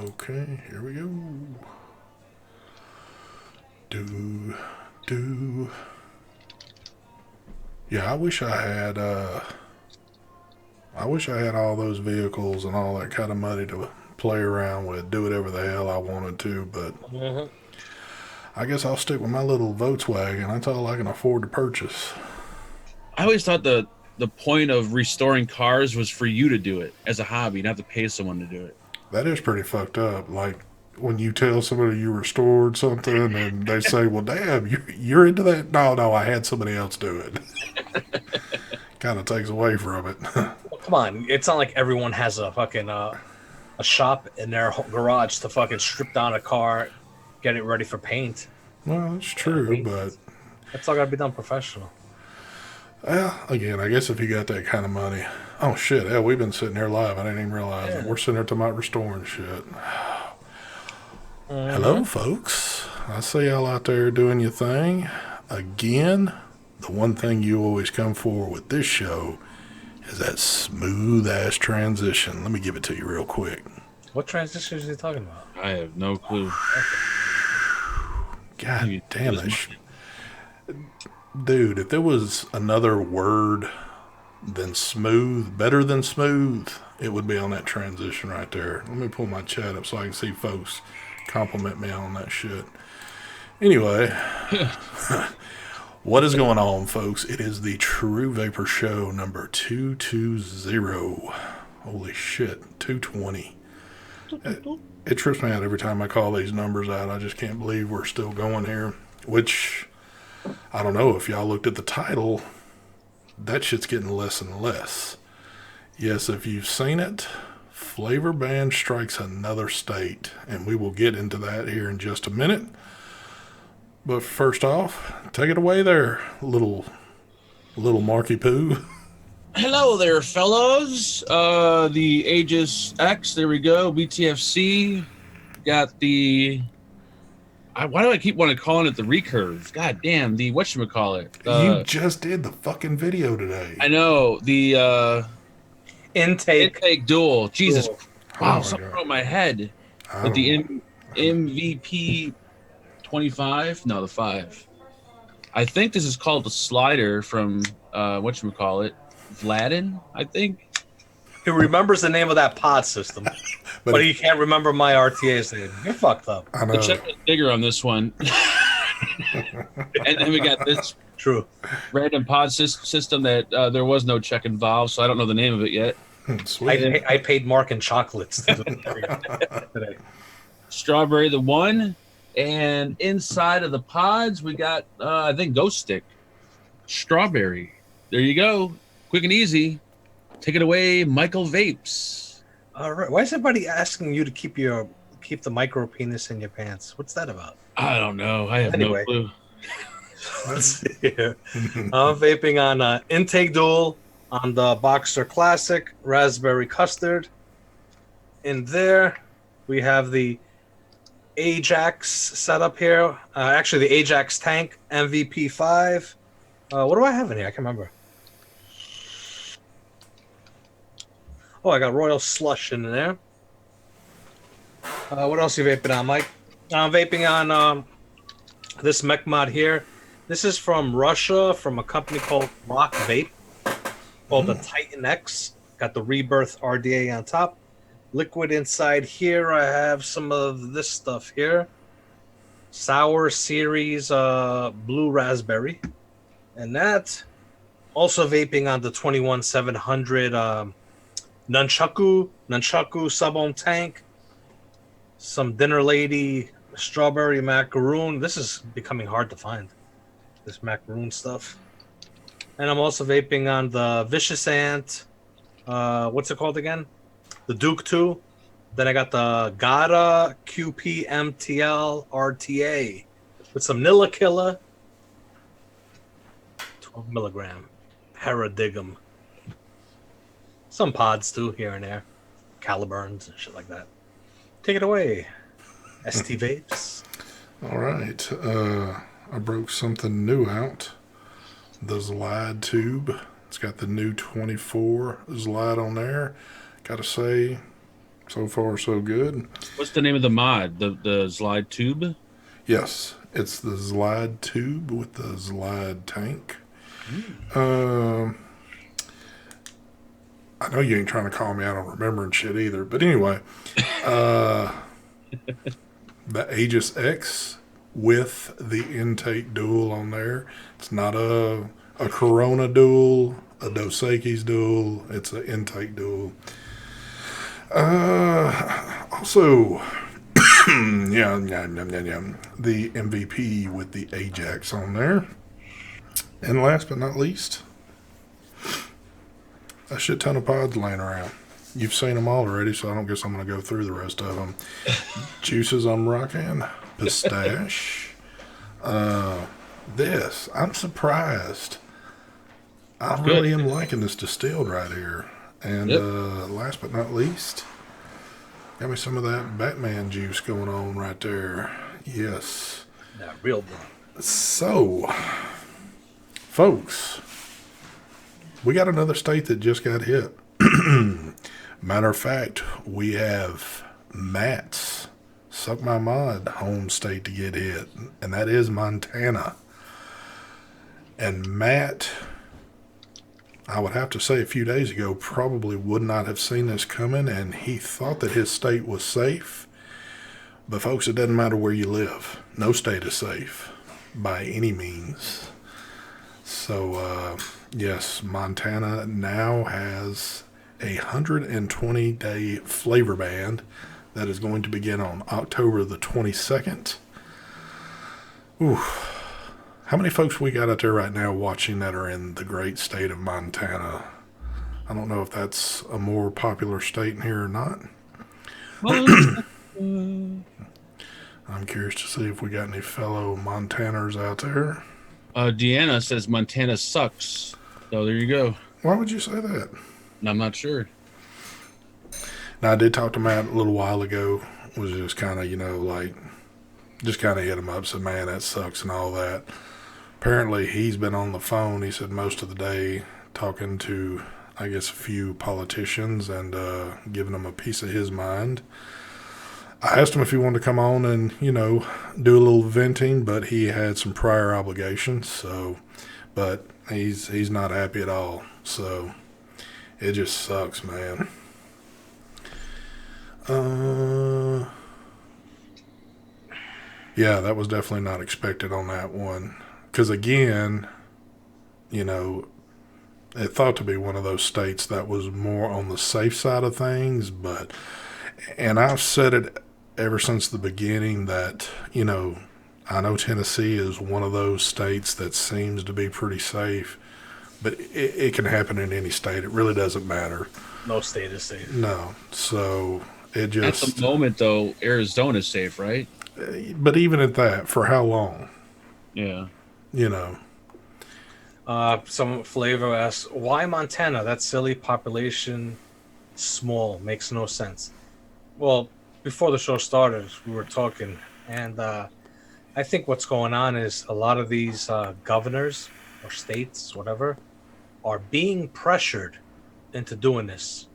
Okay, here we go. Do. Yeah, I wish I had all those vehicles and all that kind of money to play around with, do whatever the hell I wanted to, but Hmm. I guess I'll stick with my little Volkswagen. That's all I can afford to purchase. I always thought the point of restoring cars was for you to do it as a hobby, not to pay someone to do it. That is pretty fucked up. Like when you tell somebody you restored something and they say, "Well, damn, you're into that." No, no, I had somebody else do it. Kind of takes away from it. Well, come on, it's not like everyone has a fucking a shop in their garage to fucking strip down a car, get it ready for paint. Well, that's Yeah, true, but that's all gotta be done professional. again, I guess if you got that kind of money. Oh shit! Yeah, we've been sitting here live. I didn't even realize it. Yeah. We're sitting here talking about restoring shit. Hmm. Hello, folks. I see y'all out there doing your thing. Again, the one thing you always come for with this show is that smooth ass transition. Let me give it to you real quick. What transitions are you talking about? I have no clue. God Maybe it damn was it. mine. Dude, if there was another word than smooth, better than smooth, it would be on that transition right there. Let me pull my chat up so I can see folks compliment me on that shit. Anyway, what is going on, folks? It is the True Vapor Show number 220. Holy shit, 220. It trips me out every time I call these numbers out. I just can't believe we're still going here. Which, I don't know if y'all looked at the title, that shit's getting less and less. Yes, if you've seen it, flavor ban strikes another state, and we will get into that here in just a minute. But first off, take it away there, little Marky Poo. Hello there, fellows. The Aegis X. There we go. BTFC got the. Why do I keep wanting to calling it the recurve? God damn, the whatchamacallit. You just did the fucking video today. I know the Intake. intake duel. Jesus, Cool. Oh wow, my something god. wrote my head I with the don't. MVP 25. No, the 5. I think this is called the slider from whatchamacallit, Vladin. I think He remembers the name of that pod system, But but he can't remember my RTA's name. You're fucked up. I the know. check was bigger on this one. And then we got this True. random pod system that there was no check involved, so I don't know the name of it yet. Sweet. I paid Mark in chocolates today. Strawberry the 1, and inside of the pods we got I think Ghost Stick. Strawberry. There you go. Quick and easy. Take it away, Michael Vapes. All right. Why is everybody asking you to keep the micro penis in your pants? What's that about? I don't know. I have Anyway. no clue. Let's see here. I'm vaping on Intake Duel on the Boxer Classic Raspberry Custard. In there, we have the Ajax setup here. Actually, the Ajax Tank MVP 5. What do I have in here? I can't remember. Oh, I got Royal Slush in there. What else are you vaping on, Mike? I'm vaping on this mech mod here. This is from Russia, from a company called Rock Vape, called the Titan X. Got the Rebirth RDA on top. Liquid inside here. I have some of this stuff here. Sour Series Blue Raspberry. And that. Also vaping on the 21700 Nunchaku Sub-Ohm Tank. Some Dinner Lady Strawberry Macaroon. This is becoming hard to find, this macaroon stuff. And I'm also vaping on the Vicious Ant. What's it called again? The Duke 2. Then I got the Gata QP MTL RTA with some Nilla Killa. 12 milligram. Paradigm. Some pods too, here and there. Caliburns and shit like that. Take it away, ST Vapes. All right. I broke something new out. The Zlide tube. It's got the new 24 Zlide on there. Gotta say, So far, so good. What's the name of the mod? The slide tube? Yes, it's the slide tube with the slide tank. Um, I know you ain't trying to call me out on remembering shit either, but anyway, uh, the Aegis X with the intake dual on there. It's not a Corona dual, a Dos Equis dual. It's an intake dual. Also, yeah, the MVP with the Ajax on there. And last but not least, a shit ton of pods laying around. You've seen them all already, so I don't guess I'm going to go through the rest of them. Juices I'm rocking, pistache. This, I'm surprised. I really am liking this distilled right here. And last but not least, got me some of that Batman juice going on right there. Yes. That real blood. So, folks, we got another state that just got hit. Matter of fact, we have Matt's Suck My Mod home state to get hit, and that is Montana. And Matt, I would have to say a few days ago, probably would not have seen this coming, and he thought that his state was safe. But folks, it doesn't matter where you live. No state is safe by any means. So, yes, Montana now has a 120-day flavor ban that is going to begin on October the 22nd. Ooh. How many folks we got out there right now watching that are in the great state of Montana? I don't know if that's a more popular state in here or not. I'm curious to see if we got any fellow Montaners out there. Deanna says Montana sucks. So there you go. Why would you say that? I'm not sure. Now, I did talk to Matt a little while ago. Was just kind of, just kind of hit him up. Said, man, that sucks and all that. Apparently, he's been on the phone, he said, most of the day talking to, I guess, a few politicians and giving them a piece of his mind. I asked him if he wanted to come on and, do a little venting, but he had some prior obligations, but he's not happy at all. So, it just sucks, man. Yeah, that was definitely not expected on that one. Because again, it thought to be one of those states that was more on the safe side of things, and I've said it ever since the beginning that, I know Tennessee is one of those states that seems to be pretty safe, but it can happen in any state. It really doesn't matter. No state is safe. No. So it just... At the moment, though, Arizona's safe, right? But even at that, for how long? Yeah. Some flavor asks, why Montana? That silly population, small, makes no sense. Well, before the show started, we were talking, and I think what's going on is a lot of these governors or states, whatever, are being pressured into doing this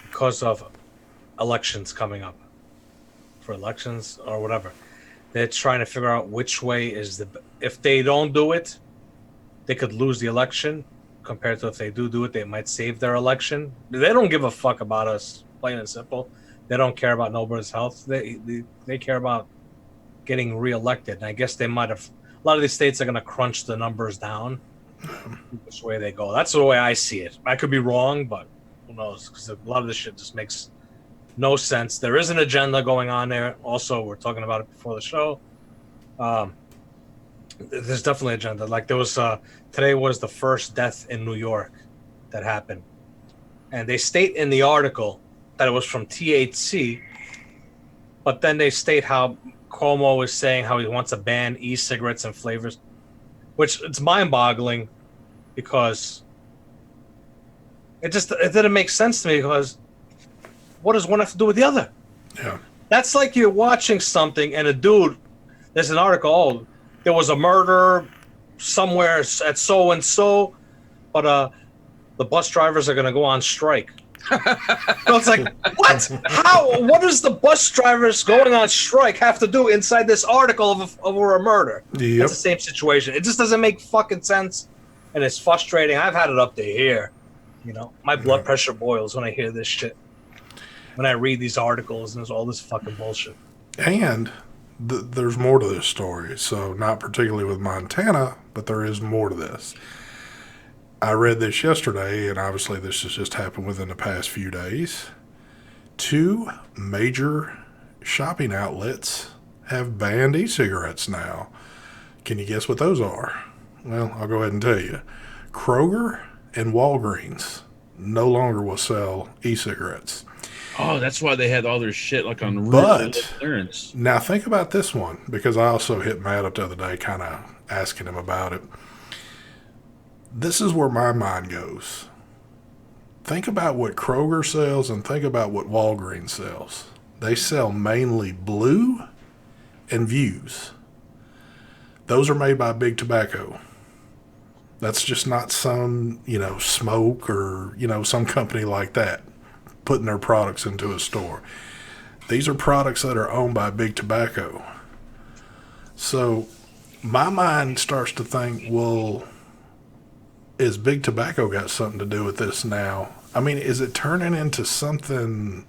because of elections coming up. For elections or whatever. They're trying to figure out which way is if they don't do it, they could lose the election compared to if they do it, they might save their election. They don't give a fuck about us, plain and simple. They don't care about nobody's health. They care about getting reelected. And I guess they might have, a lot of these states are going to crunch the numbers down which way they go. That's the way I see it. I could be wrong, but who knows? Because a lot of this shit just makes no sense. There is an agenda going on there. Also, we're talking about it before the show. There's definitely an agenda. Like there was today was the first death in New York that happened, and they state in the article that it was from THC, but then they state how Cuomo is saying how he wants to ban e-cigarettes and flavors, which it's mind-boggling because it didn't make sense to me because. What does one have to do with the other? Yeah. That's like you're watching something and there's an article, there was a murder somewhere at so-and-so, but the bus drivers are going to go on strike. So it's like, what? How? What does the bus drivers going on strike have to do inside this article of a murder? Yep. It's the same situation. It just doesn't make fucking sense, and it's frustrating. I've had it up to here. You know, my blood pressure boils when I hear this shit. When I read these articles and there's all this fucking bullshit. And there's more to this story. So, not particularly with Montana, but there is more to this. I read this yesterday, and obviously this has just happened within the past few days. 2 major shopping outlets have banned e-cigarettes now. Can you guess what those are? Well, I'll go ahead and tell you. Kroger and Walgreens no longer will sell e-cigarettes. Oh, that's why they had all their shit like on But clearance. now think about this one, because I also hit Matt up the other day kind of asking him about it. This is where my mind goes. Think about what Kroger sells and think about what Walgreens sells. They sell mainly Blue and Views. Those are made by Big Tobacco. That's just not some, Smoke or, some company like that putting their products into a store. These are products that are owned by Big Tobacco. So my mind starts to think, well, is Big Tobacco got something to do with this now? I mean, is it turning into something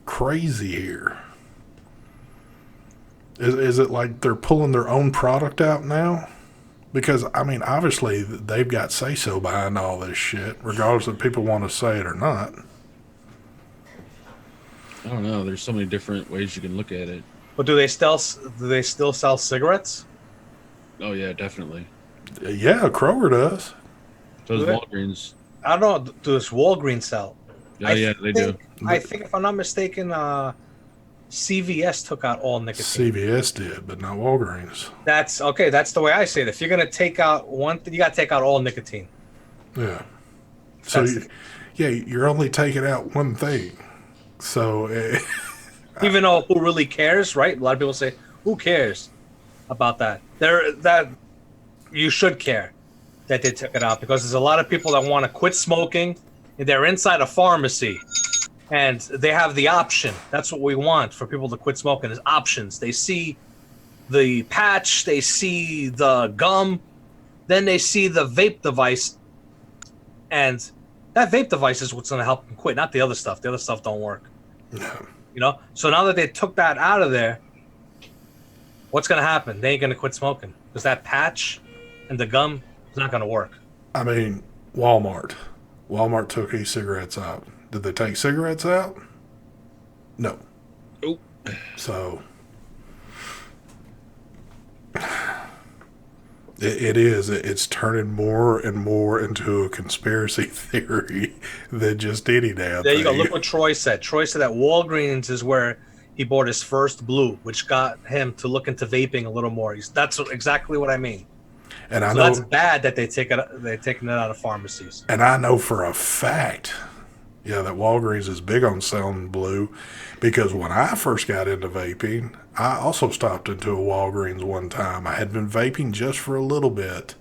crazy here? Is it like they're pulling their own product out now? Because, I mean, obviously they've got say-so behind all this shit, regardless if people want to say it or not. I don't know. There's so many different ways you can look at it. But do they still sell cigarettes? Oh yeah, definitely. Yeah, Kroger does. So does Do they? Walgreens. I don't know. Does Walgreens sell? Oh yeah, they do. I think, if I'm not mistaken, CVS took out all nicotine. CVS did, but not Walgreens. That's okay. That's the way I say it. If you're gonna take out one, you got to take out all nicotine. Yeah. So, you're only taking out one thing. So, Even though who really cares, right? A lot of people say, "Who cares about that?" That you should care that they took it out, because there's a lot of people that want to quit smoking. And they're inside a pharmacy, and they have the option. That's what we want for people to quit smoking, is options. They see the patch, they see the gum, then they see the vape device, and that vape device is what's going to help them quit, not the other stuff. The other stuff don't work. No. So now that they took that out of there, what's going to happen? They ain't going to quit smoking, because that patch and the gum is not going to work. I mean, Walmart took e-cigarettes out. Did they take cigarettes out? No. Nope. So it's turning more and more into a conspiracy theory than just any damn There you go. thing. Look what Troy said. Troy said that Walgreens is where he bought his first Blue, which got him to look into vaping a little more. That's exactly what I mean. And I So know that's bad that they've taken it out of pharmacies. And I know for a fact, that Walgreens is big on selling Blue, because when I first got into vaping, I also stopped into a Walgreens one time. I had been vaping just for a little bit,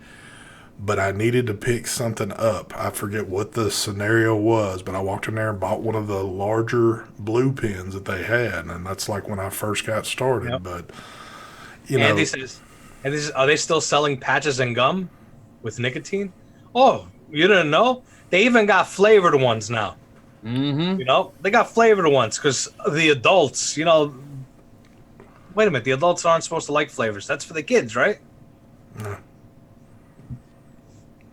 but I needed to pick something up. I forget what the scenario was, but I walked in there and bought one of the larger Blue pens that they had, and that's like when I first got started. Yep. But, Andy says, are they still selling patches and gum with nicotine? Oh, you didn't know? They even got flavored ones now. Mm-hmm. They got flavored ones because the adults, wait a minute, the adults aren't supposed to like flavors. That's for the kids, right? No.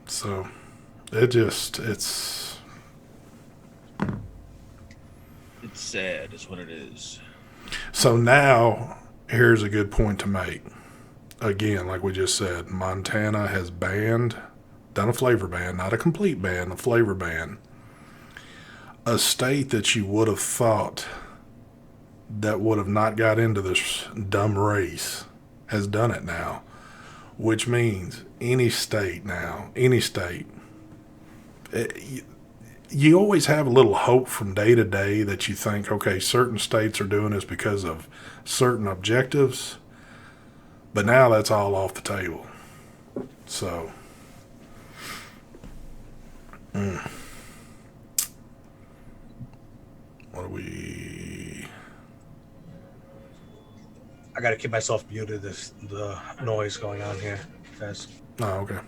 So, it's sad is what it is. So now, here's a good point to make. Again, like we just said, Montana has done a flavor ban, not a complete ban, a flavor ban. A state that you would have thought that would have not got into this dumb race has done it now, which means any state, you always have a little hope from day to day that you think, okay, certain states are doing this because of certain objectives. But now that's all off the table. So, What do we? I gotta keep myself muted. The noise going on here. Fast. Oh, okay.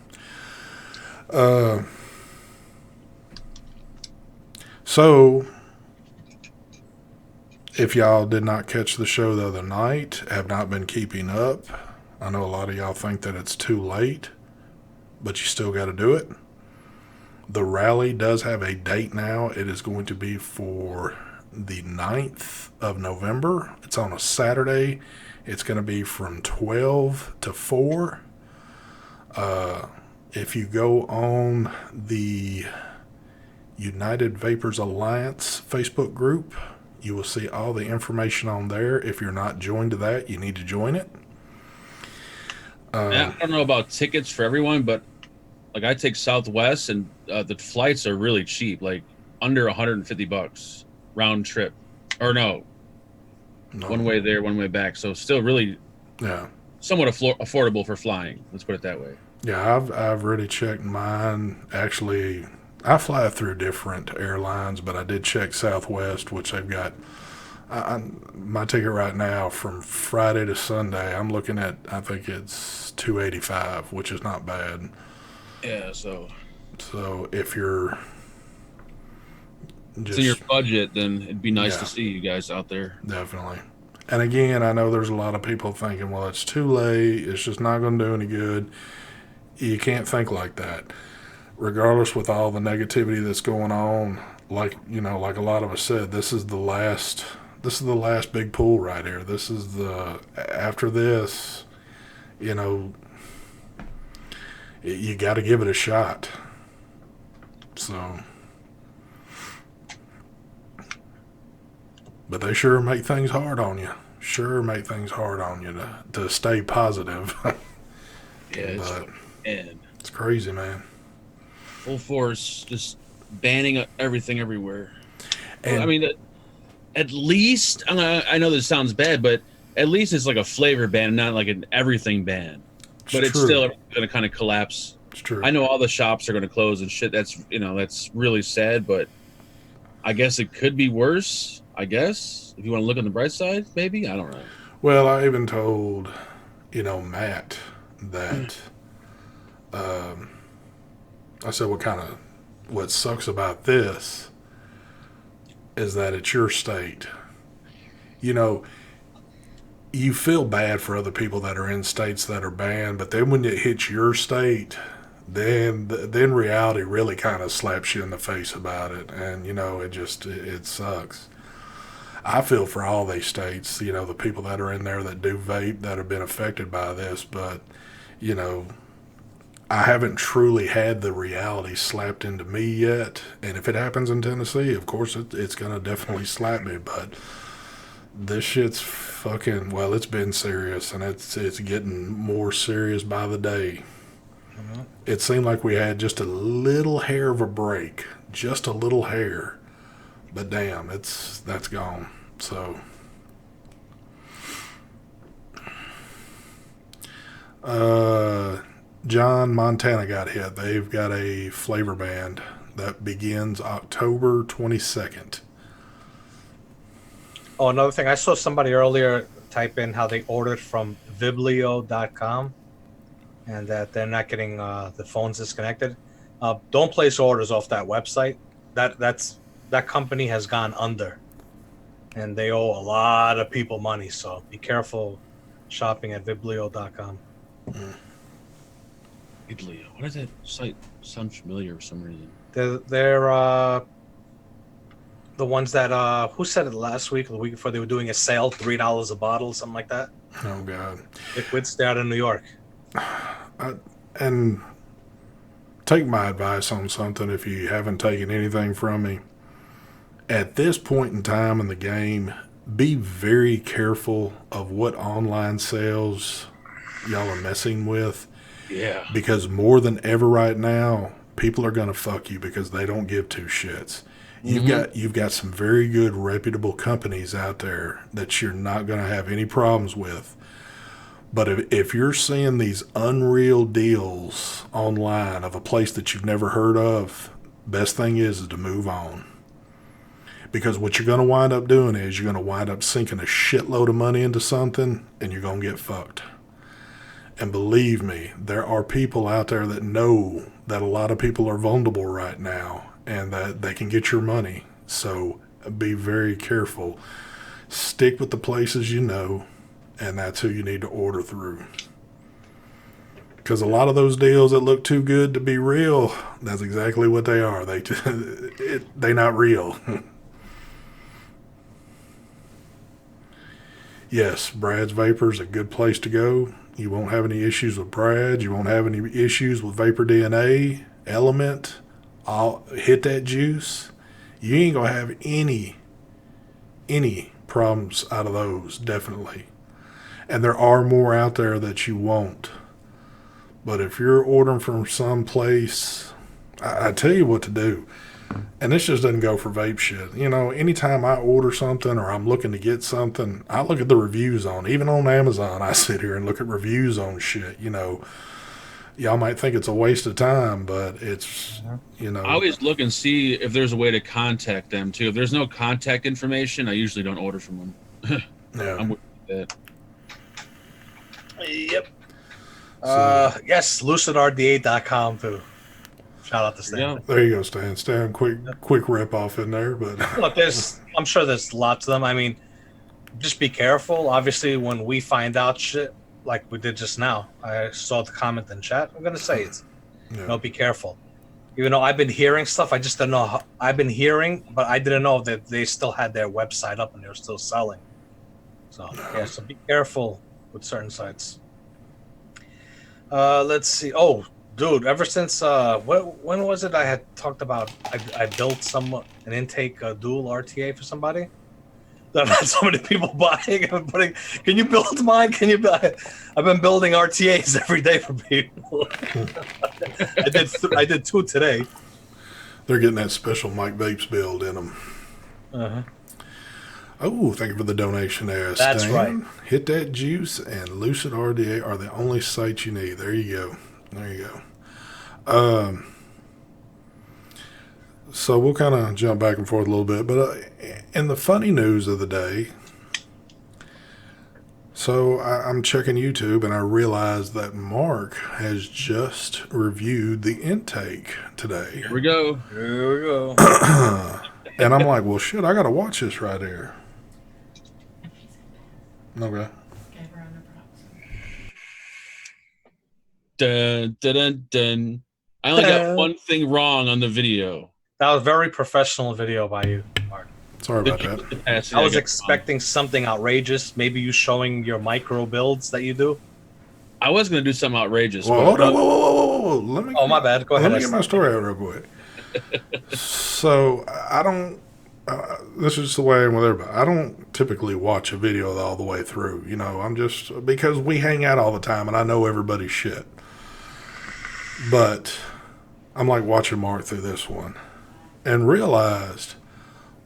Uh, so if y'all did not catch the show the other night, have not been keeping up, I know a lot of y'all think that it's too late, but you still got to do it. The rally does have a date now. It is going to be for the 9th of November. It's on a Saturday. It's going to be from 12 to 4. If you go on the United Vapors Alliance Facebook group, you will see all the information on there. If you're not joined to that, you need to join it. I don't know about tickets for everyone, but like I take Southwest, and the flights are really cheap, like under $150 round trip, or no, one way there, one way back. So still really, somewhat affordable for flying. Let's put it that way. Yeah, I've already checked mine. Actually, I fly through different airlines, but I did check Southwest, which they've got. My ticket right now from Friday to Sunday, I'm looking at, I think it's $285, which is not bad. Yeah, so if you're just in your budget, then it'd be nice to see you guys out there. Definitely. And again, I know there's a lot of people thinking, well, it's too late. It's just not going to do any good. You can't think like that. Regardless, with all the negativity that's going on, like a lot of us said, this is the last big pool right here. This is after this, you got to give it a shot. So, but they sure make things hard on you. To stay positive. Yeah, it's crazy, man. Full force, just banning everything everywhere. And, I mean, at least, I know this sounds bad, but at least it's like a flavor ban, not like an everything ban. But it's still going to kind of collapse. It's true. I know all the shops are going to close and shit. That's really sad, but I guess it could be worse. I guess if you want to look on the bright side, maybe, I don't know. Well, I even told, Matt that. I said, what sucks about this is that it's your state. You feel bad for other people that are in states that are banned, but then when it hits your state, then reality really kind of slaps you in the face about it. And, it sucks. I feel for all these states, the people that are in there that do vape that have been affected by this, but, I haven't truly had the reality slapped into me yet. And if it happens in Tennessee, of course, it's going to definitely slap me. But this shit's fucking, well, it's been serious, and it's getting more serious by the day. Mm-hmm. It seemed like we had just a little hair of a break. Just a little hair. But damn, that's gone. So... John, Montana got hit. They've got a flavor ban that begins October 22nd. Oh, another thing. I saw somebody earlier type in how they ordered from Viblio.com and that they're not getting the phones disconnected. Don't place orders off that website. That company has gone under, and they owe a lot of people money. So be careful shopping at Viblio.com. Mm. Viblio. Why does that site sound familiar for some reason? They're the ones that who said it last week or the week before, they were doing a sale, $3 a bottle, something like that. Oh God. Liquids, they're out of New York. And take my advice on something if you haven't taken anything from me. At this point in time in the game, be very careful of what online sales y'all are messing with. Yeah. Because more than ever right now, people are going to fuck you because they don't give two shits. You've got some very good reputable companies out there that you're not going to have any problems with. But if you're seeing these unreal deals online of a place that you've never heard of, best thing is to move on. Because what you're going to wind up doing is you're going to wind up sinking a shitload of money into something and you're going to get fucked. And believe me, there are people out there that know that a lot of people are vulnerable right now and that they can get your money. So be very careful. Stick with the places you know, and that's who you need to order through. Because a lot of those deals that look too good to be real, that's exactly what they are. They not real. Yes, Brad's Vapor's a good place to go. You won't have any issues with Brad. You won't have any issues with Vapor DNA, Element. I'll hit that juice. You ain't gonna have any problems out of those, definitely. And there are more out there that you won't. But if you're ordering from some place, I tell you what to do. And this just doesn't go for vape shit. You know, anytime I order something or I'm looking to get something, I look at the reviews on. Even on Amazon, I sit here and look at reviews on shit. You know, y'all might think it's a waste of time, but it's, you know. I always look and see if there's a way to contact them too. If there's no contact information, I usually don't order from them. Yeah. I'm with that. Yep. Yes, lucidrda.com too. Shout out to Stan. Yeah. There you go, Stan. Stan, quick rip off in there, but Look, I'm sure there's lots of them. I mean, just be careful. Obviously, when we find out shit like we did just now, I saw the comment in chat. I'm gonna say it. yeah. You know, be careful. Even though I've been hearing stuff, I just don't know. I've been hearing, but I didn't know that they still had their website up and they were still selling. So yeah, so be careful with certain sites. Let's see. Oh, dude, ever since when was it I had talked about I built an intake dual RTA for somebody? I've had so many people buying and putting. Can you build mine? Can you buy? I've been building RTAs every day for people. I did 2 today. They're getting that special Mike Vapes build in them. Uh-huh. Oh, thank you for the donation there, That's Stan. right. Hit that juice, and Lucid RDA are the only sites you need. There you go. There you go. So we'll kind of jump back and forth a little bit. But in the funny news of the day, so I'm checking YouTube, and I realized that Mark has just reviewed the intake today. Here we go. Here we go. And I'm like, well, shit, I got to watch this right here. Okay. Dun, dun, dun, dun. I only got one thing wrong on the video. That was a very professional video by you, Mark. Sorry about that. I was expecting something outrageous. Maybe you showing your micro builds that you do. I was going to do something outrageous. Well, hold on, whoa. Let me. Oh, my bad. Go ahead. Let me get my story out real quick. So I don't. This is the way I am with everybody. I don't typically watch a video all the way through. You know, I'm just because we hang out all the time and I know everybody's shit. But I'm like watching Mark through this one and realized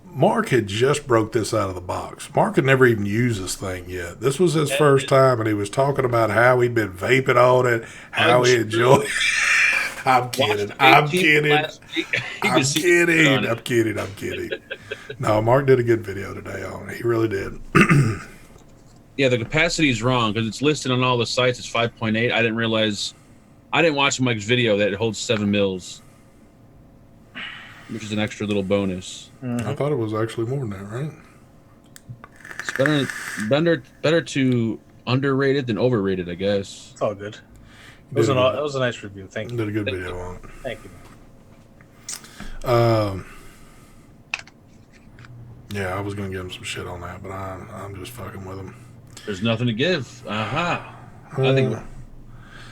Mark had just broke this out of the box. Mark had never even used this thing yet. This was his first time, and he was talking about how he'd been vaping on it, how he enjoyed it. I'm kidding. No, Mark did a good video today on it. He really did. Yeah, the capacity is wrong because it's listed on all the sites. It's 5.8. I didn't realize. I didn't watch Mike's video that it holds 7 mils, which is an extra little bonus. I thought it was actually more than that, right? It's better to underrated than overrated, I guess. It's all good. It was a nice review. Thank you. Did a good video on it. Thank you. Yeah, I was gonna give him some shit on that, but I'm just fucking with him. There's nothing to give. I think we're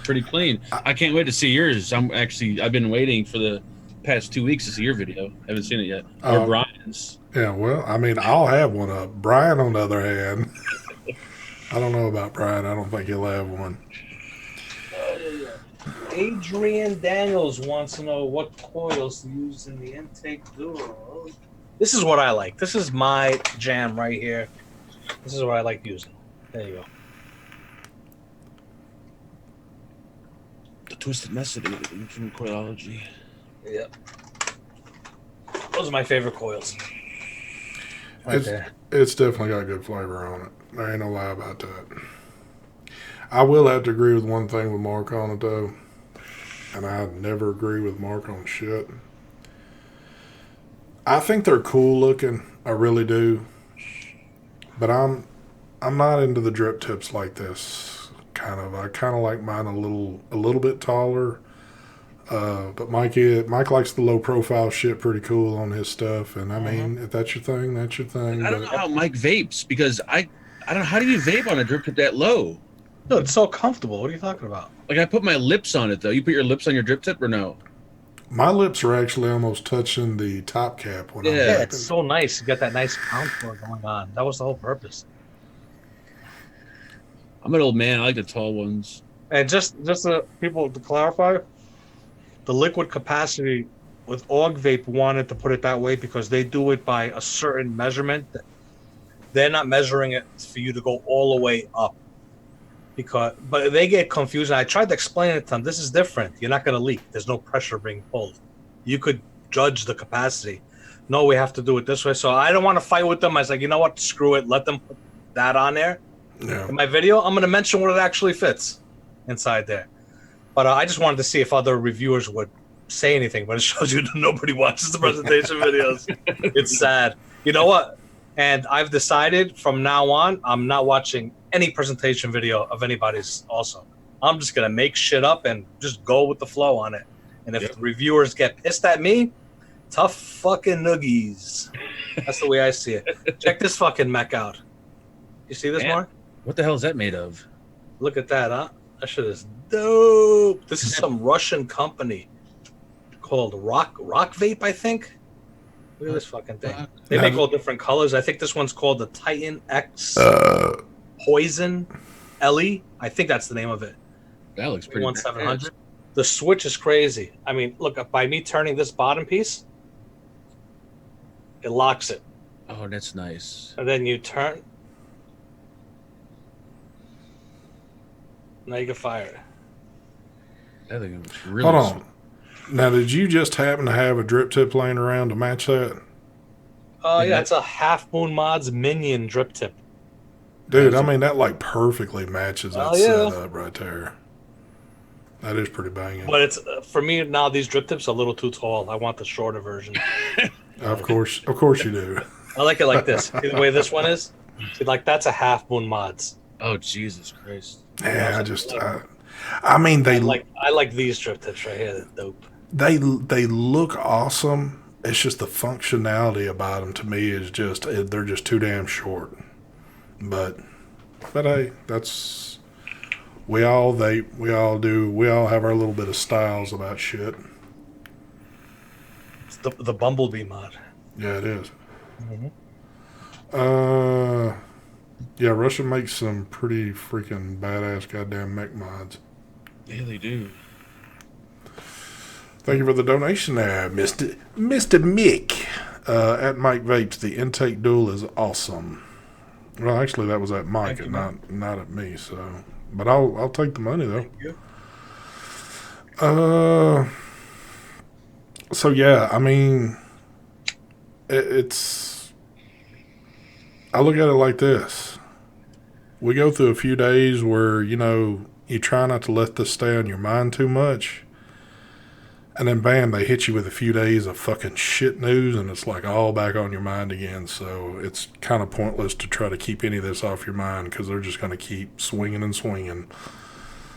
pretty clean. I can't wait to see yours. I've been waiting for the past 2 weeks to see your video. I haven't seen it yet. Or Brian's. Yeah, well, I mean, I'll have one up. Brian, on the other hand, I don't know about Brian. I don't think he'll have one. Adrian Daniels wants to know what coils to use in the intake duo. This is what I like. This is my jam right here. This is what I like using. There you go. The twisted method of infinite coilology. Yep. Those are my favorite coils. right there. It's definitely got good flavor on it. There ain't no lie about that. I will have to agree with one thing with Mark on it though, and I never agree with Mark on shit. I think they're cool looking. I really do. But I'm not into the drip tips like this. I kind of like mine a little bit taller. But Mike likes the low profile shit pretty cool on his stuff. And I mean, if that's your thing, that's your thing. I don't know how Mike vapes because I don't know how do you vape on a drip tip that low? No, it's so comfortable. What are you talking about? Like I put my lips on it though. You put your lips on your drip tip or no? My lips are actually almost touching the top cap when I'm Yeah, vaping. it's so nice. You got that nice contour going on. That was the whole purpose. I'm an old man. I like the tall ones. And just people to clarify, the liquid capacity with Org Vape wanted to put it that way because they do it by a certain measurement. They're not measuring it for you to go all the way up. But they get confused. And I tried to explain it to them. This is different. You're not going to leak. There's no pressure being pulled. You could judge the capacity. No, we have to do it this way. So I don't want to fight with them. I was like, you know what? Screw it. Let them put that on there. Yeah. In my video, I'm going to mention what it actually fits inside there. But I just wanted to see if other reviewers would say anything. But it shows you that nobody watches the presentation videos. It's sad. You know what? And I've decided from now on, I'm not watching any presentation video of anybody's also. I'm just going to make shit up and just go with the flow on it. And if the reviewers get pissed at me, tough fucking noogies. That's the way I see it. Check this fucking mech out. You see this, Mark? What the hell is that made of? Look at that, huh? That shit is dope. This is some Russian company called Rock Vape, I think. Look at this fucking thing. They make all different colors. I think this one's called the Titan X Poison Ellie. I think that's the name of it. That looks pretty 1700. The switch is crazy. I mean, look, by me turning this bottom piece, it locks it. Oh, that's nice. And then you turn. Now you can fire it. That thing was really Hold on. Now, did you just happen to have a drip tip laying around to match that? Yeah, it's a Half Moon Mods Minion drip tip. Dude, I mean, that like perfectly matches that setup right there. That is pretty banging. But it's for me now, these drip tips are a little too tall. I want the shorter version. Of course you do. I like it like this. See the way this one is? See, like that's a Half Moon Mods. Oh, Jesus Christ. Yeah, I mean, I like these drip tips right here. They're dope. They look awesome. It's just the functionality about them to me is just they're just too damn short. But hey, that's we all vape, we all have our little bit of styles about shit. It's the Bumblebee mod. Yeah, it is. Yeah, Russia makes some pretty freaking badass goddamn mech mods. Yeah, they do. Thank you for the donation there, Mr. Mick. At Mike Vapes, the intake duel is awesome. Well, actually, that was at Mike and not at me. So, but I'll take the money though. Thank you. So yeah, I mean, it's. I look at it like this. We go through a few days where you try not to let this stay on your mind too much. And then bam, they hit you with a few days of fucking shit news and it's like all back on your mind again. So it's kind of pointless to try to keep any of this off your mind because they're just going to keep swinging and swinging.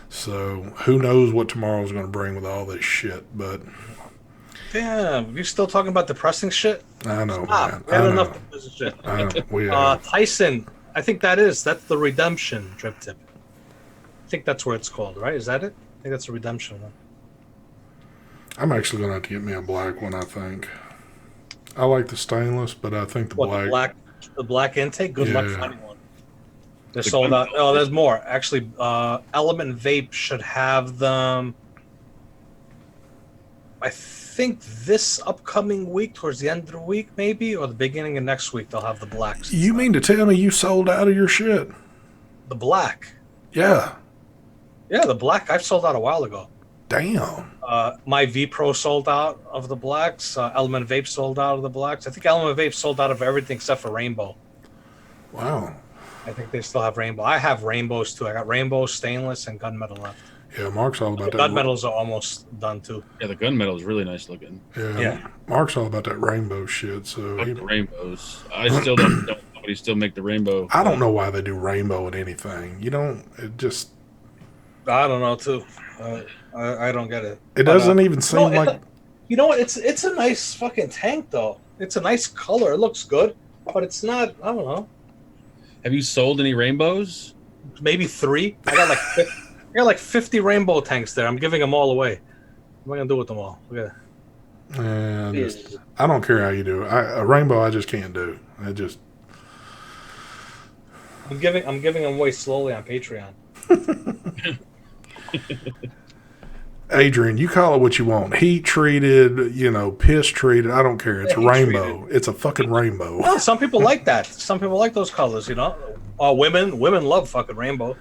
So who knows what tomorrow's going to bring with all this shit. But damn, you still talking about depressing shit? I know, Stop. man. We had enough depressing shit. I know. We have. Tyson, I think that's the Redemption drip tip. I think that's what it's called, right? Is that it? I think that's a Redemption one. I'm actually going to have to get me a black one, I think. I like the stainless, but I think the black intake? Good luck finding one. They're sold out. Oh, there's more. Actually, Element Vape should have them, I think this upcoming week, towards the end of the week, maybe, or the beginning of next week, they'll have the blacks. You mean to tell me you sold out of your shit? The black? Yeah. Yeah, the black I've sold out a while ago. Damn. My V Pro sold out of the blacks. Element Vape sold out of the blacks. I think Element Vape sold out of everything except for Rainbow. Wow. I think they still have Rainbow. I have Rainbows too. I got Rainbow, Stainless, and Gunmetal left. Yeah, Mark's all about The that. Gunmetals are almost done too. Yeah, the gunmetal is really nice looking. Yeah, Mark's all about that rainbow shit. So Fuck the rainbows. I still don't know somebody still make the rainbow. I don't know why they do rainbow in anything. You don't. It just. I don't know too. I don't get it. It doesn't even seem like. You know what? It's a nice fucking tank though. It's a nice color. It looks good, but it's not. I don't know. Have you sold any rainbows? Maybe 3. I got like 50 rainbow tanks there. I'm giving them all away. What am I gonna do with them all? Okay. Yeah, I don't care how you do it. A rainbow, I just can't do. I just. I'm giving them away slowly on Patreon. Adrian, you call it what you want. Heat treated, piss treated. I don't care. It's a rainbow. It's a fucking rainbow. Well, some people like that. Some people like those colors. Women love fucking rainbow.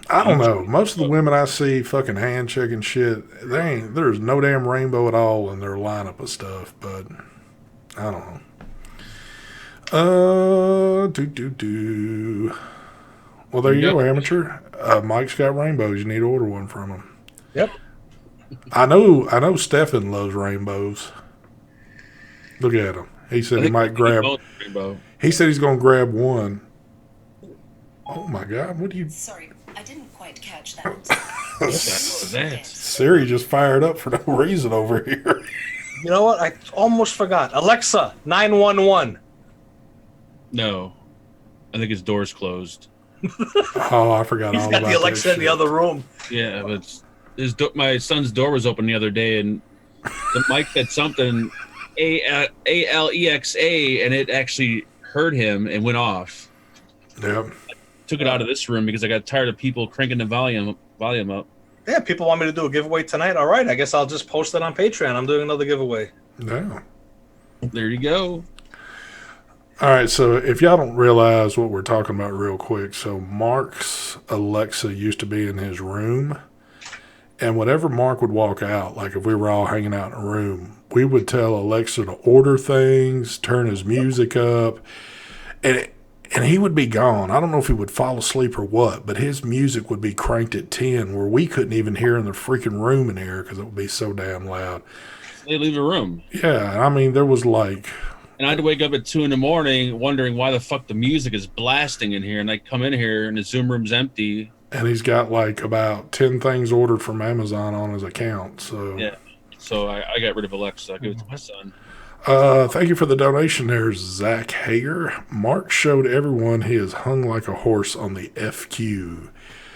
I don't know. Most of the women I see fucking hand checking shit, there's no damn rainbow at all in their lineup of stuff, but I don't know. Well, there you go, amateur. Mike's got rainbows. You need to order one from him. Yep. I know Stefan loves rainbows. Look at him. He said he might grab. He said he's going to grab one. Oh my God! What do you? Sorry, I didn't quite catch that. Siri just fired up for no reason over here. You know what? I almost forgot. Alexa, 911. No, I think his door's closed. Oh, I forgot all about that. He's got the Alexa in the other room. Yeah, but my son's door was open the other day, and the mic said something ALEXA, and it actually heard him and went off. Yep. Took it out of this room because I got tired of people cranking the volume up. Yeah, people want me to do a giveaway tonight. All right, I guess I'll just post it on Patreon. I'm doing another giveaway. Yeah. There you go. All right, so if y'all don't realize what we're talking about real quick, so Mark's Alexa used to be in his room, and whenever Mark would walk out, like if we were all hanging out in a room, we would tell Alexa to order things, turn his music up, and he would be gone. I don't know if he would fall asleep or what, but his music would be cranked at 10 where we couldn't even hear in the freaking room in here because it would be so damn loud. They leave the room. Yeah, I mean, there was like... And I had to wake up at 2 a.m. wondering why the fuck the music is blasting in here. And I come in here and the Zoom room's empty. And he's got like about 10 things ordered from Amazon on his account. So yeah, so I got rid of Alexa. I gave it to my son. Thank you for the donation there, Zach Hager. Mark showed everyone he is hung like a horse on the FQ.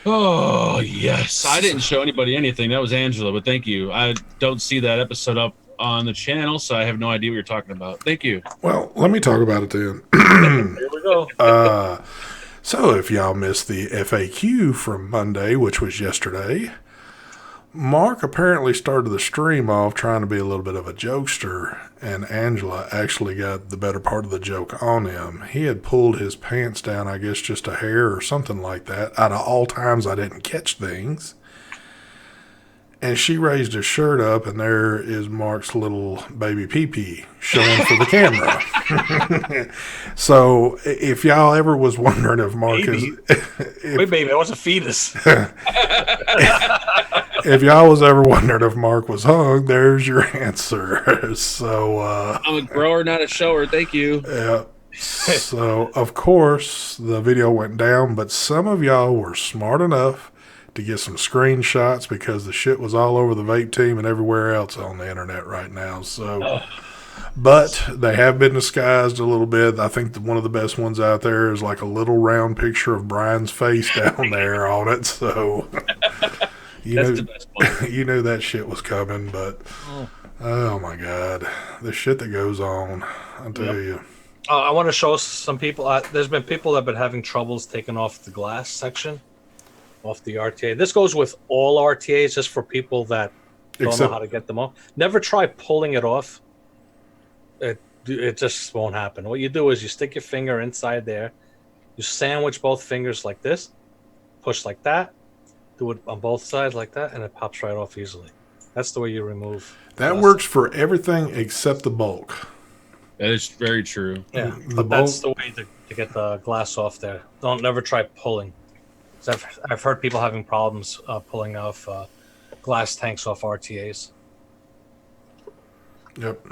Oh, yes. I didn't show anybody anything. That was Angela, but thank you. I don't see that episode up on the channel, so I have no idea what you're talking about. Thank you. Well, let me talk about it then. Here we go. So if y'all missed the FAQ from Monday, which was yesterday, Mark apparently started the stream off trying to be a little bit of a jokester, and Angela actually got the better part of the joke on him. He had pulled his pants down, I guess just a hair or something like that. Out of all times I didn't catch things. And she raised his shirt up, and there is Mark's little baby pee-pee showing for the camera. So if y'all ever was wondering if Mark Wait, baby, it was a fetus. If y'all was ever wondering if Mark was hung, there's your answer. So I'm a grower, not a shower. Thank you. Yeah. So of course the video went down, but some of y'all were smart enough to get some screenshots because the shit was all over the vape team and everywhere else on the internet right now. So, but they have been disguised a little bit. I think one of the best ones out there is like a little round picture of Brian's face down there on it. So, That's the best one. You knew that shit was coming, but oh my God, the shit that goes on, I tell you. I want to show some people. There's been people that have been having troubles taking off the glass section. Off the RTA. This goes with all RTAs, just for people that don't know how to get them off. Never try pulling it off. It just won't happen. What you do is you stick your finger inside there, you sandwich both fingers like this, push like that, do it on both sides like that, and it pops right off easily. That's the way you remove. That glass. works for everything except the bulk. That is very true. Yeah, The but that's bulk- the way to get the glass off there. Don't never try pulling. 'Cause I've heard people having problems pulling off glass tanks off RTAs. Yep.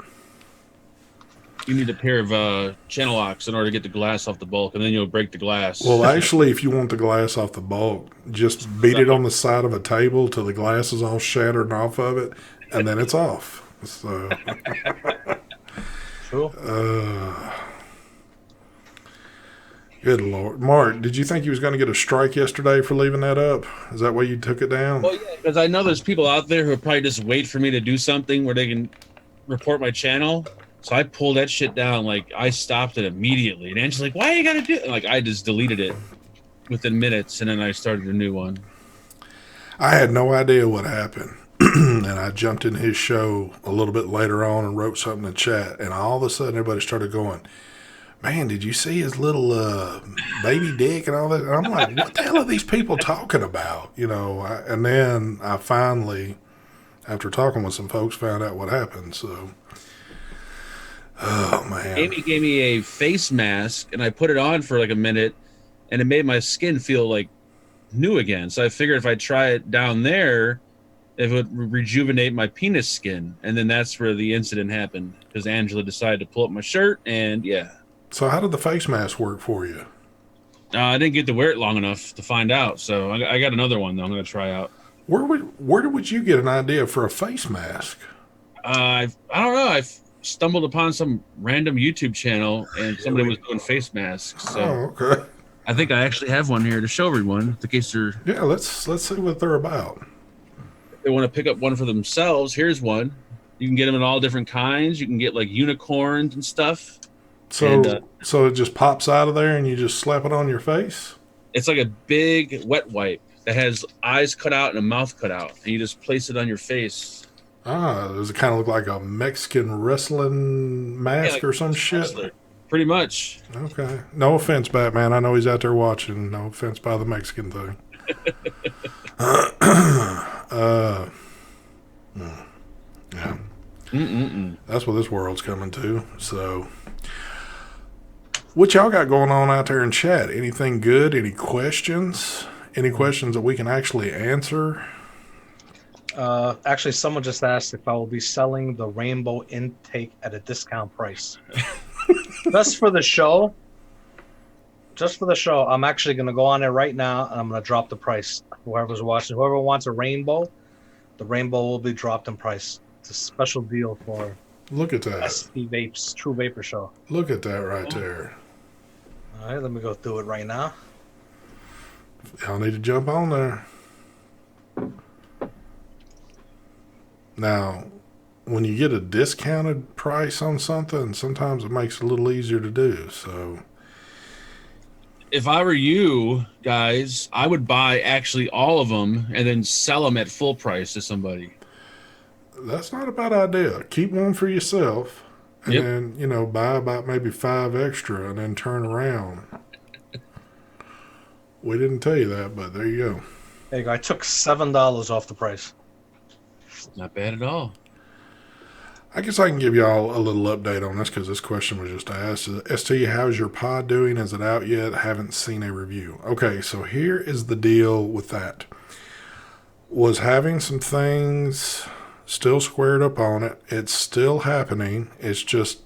You need a pair of channel locks in order to get the glass off the bulk, and then you'll break the glass. Well, actually, if you want the glass off the bulk, just beat it on the side of a table till the glass is all shattered off of it, and then it's off. So, True. good Lord. Mark, did you think you was going to get a strike yesterday for leaving that up? Is that why you took it down? Well, yeah, because I know there's people out there who probably just wait for me to do something where they can report my channel. So I pulled that shit down. Like, I stopped it immediately. And Angela's like, why you got to do it? Like, I just deleted it within minutes, and then I started a new one. I had no idea what happened. And I jumped in his show a little bit later on and wrote something in chat. And all of a sudden, everybody started going, man, did you see his little baby dick and all that? And I'm like, what the hell are these people talking about? You know, and then I finally, after talking with some folks, found out what happened. So, oh, man. Amy gave me a face mask, and I put it on for like a minute, and it made my skin feel like new again. So I figured if I try it down there, it would rejuvenate my penis skin. And then that's where the incident happened, because Angela decided to pull up my shirt, and yeah. So how did the face mask work for you? I didn't get to wear it long enough to find out, so I got another one that I'm going to try out. Where would you get an idea for a face mask? I don't know. I stumbled upon some random YouTube channel, and somebody was doing face masks. So Oh, okay. I think I actually have one here to show everyone, in case Yeah, let's see what they're about. they want to pick up one for themselves. Here's one. You can get them in all different kinds. You can get like unicorns and stuff. So And, so it just pops out of there and you just slap it on your face? It's like a big wet wipe that has eyes cut out and a mouth cut out, and you just place it on your face. Ah, does it kind of look like a Mexican wrestling mask like or some shit? wrestler. Pretty much. Okay. No offense, Batman. I know he's out there watching. No offense by the Mexican thing. Yeah. That's what this world's coming to. So, what y'all got going on out there in chat? Anything good? Any questions? Any questions that we can actually answer? Actually, someone just asked if I will be selling the rainbow intake at a discount price. Just for the show. Just for the show, I'm actually going to go on there right now, and I'm going to drop the price. Whoever's watching, whoever wants a rainbow, the rainbow will be dropped in price. It's a special deal for Look at that. SP Vapes, True Vapor Show. Look at that right there. All right, let me go through it right now. Y'all need to jump on there. Now, when you get a discounted price on something, sometimes it makes it a little easier to do. So, If I were you guys, I would buy actually all of them and then sell them at full price to somebody. that's not a bad idea. Keep one for yourself and Yep. then, buy about maybe 5 extra and then turn around. We didn't tell you that, but there you go. There you go. I took $7 off the price. Not bad at all. I guess I can give y'all a little update on this because this question was just asked. ST, how's your pod doing? Is it out yet? Haven't seen a review. Okay, so here is the deal with that. Was having some things still squared up on it. It's still happening. It's just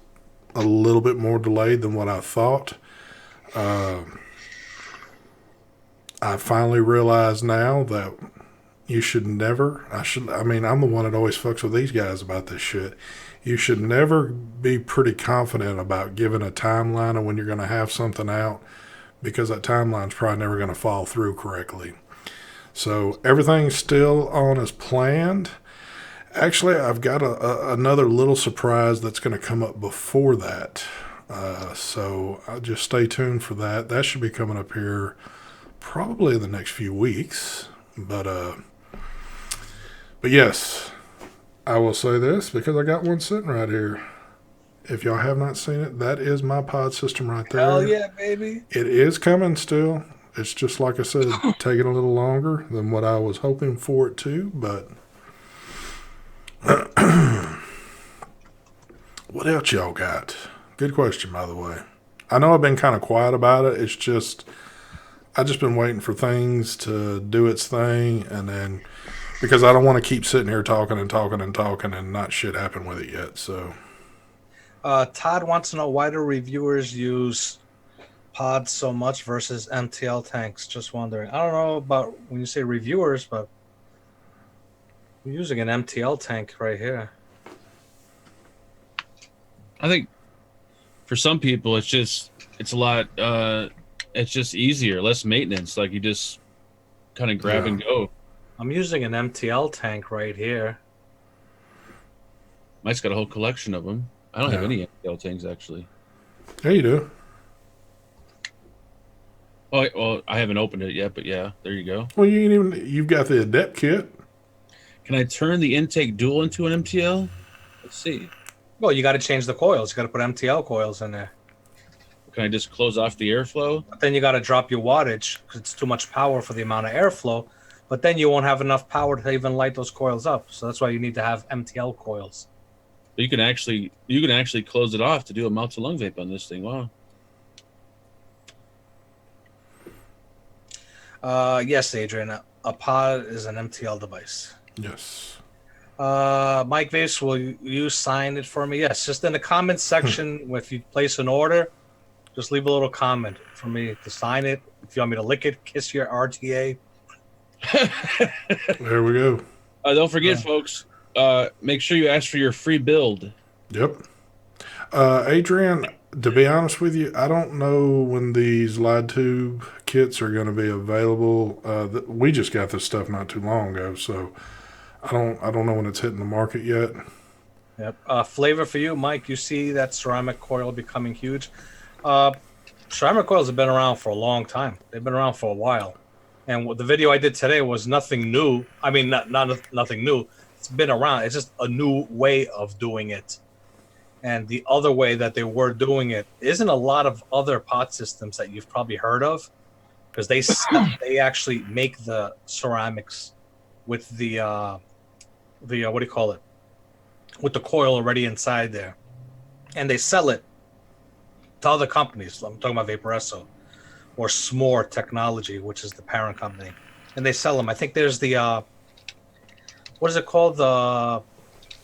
a little bit more delayed than what I thought. I finally realize now that you should never, I'm the one that always fucks with these guys about this shit. You should never be pretty confident about giving a timeline of when you're going to have something out because that timeline's probably never going to fall through correctly. So everything's still on as planned. Actually, I've got another little surprise that's going to come up before that. So I'll just stay tuned for that. That should be coming up here probably in the next few weeks. But yes, I will say this because I got one sitting right here. If y'all have not seen it, that is my pod system right there. Hell yeah, baby. It is coming still. It's just like I said, taking a little longer than what I was hoping for it to, but what else y'all got? Good question, by the way. I know I've been kind of quiet about it. It's just, I just been waiting for things to do its thing, and then because I don't want to keep sitting here talking and talking and talking and not shit happen with it yet. So, Todd wants to know, why do reviewers use pods so much versus MTL tanks? Just wondering. I don't know about when you say reviewers, but we're using an MTL tank right here. I think for some people, it's a lot. It's just easier, less maintenance. Like you just kind of grab and go. I'm using an MTL tank right here. Mike's got a whole collection of them. I don't have any MTL tanks actually. yeah, you do. Oh, well, I haven't opened it yet, but yeah, there you go. Well, you've got the Adept kit. Can I turn the intake dual into an MTL? Let's see. Well, you got to change the coils. You got to put MTL coils in there. Can I just close off the airflow? But then you got to drop your wattage because it's too much power for the amount of airflow. But then you won't have enough power to even light those coils up. So that's why you need to have MTL coils. You can actually close it off to do a mouth to lung vape on this thing. Wow. Yes, Adrian. A pod is an MTL device. Yes. Mike Vapes, will you sign it for me? Yes, just in the comments section, if you place an order, just leave a little comment for me to sign it. If you want me to lick it, kiss your RTA. There we go. Don't forget, folks, make sure you ask for your free build. Yep. Adrian, to be honest with you, I don't know when these light tube kits are going to be available. We just got this stuff not too long ago, so I don't know when it's hitting the market yet. Yep. Flavor for you, Mike. You see that ceramic coil becoming huge. Ceramic coils have been around for a long time. They've been around for a while. And the video I did today was nothing new. I mean, not nothing new. It's been around. It's just a new way of doing it. And the other way that they were doing it isn't a lot of other pot systems that you've probably heard of, because they actually make the ceramics with the what do you call it? With the coil already inside there, and they sell it to other companies. I'm talking about Vaporesso or S'more Technology, which is the parent company, and they sell them. I think there's the what is it called? The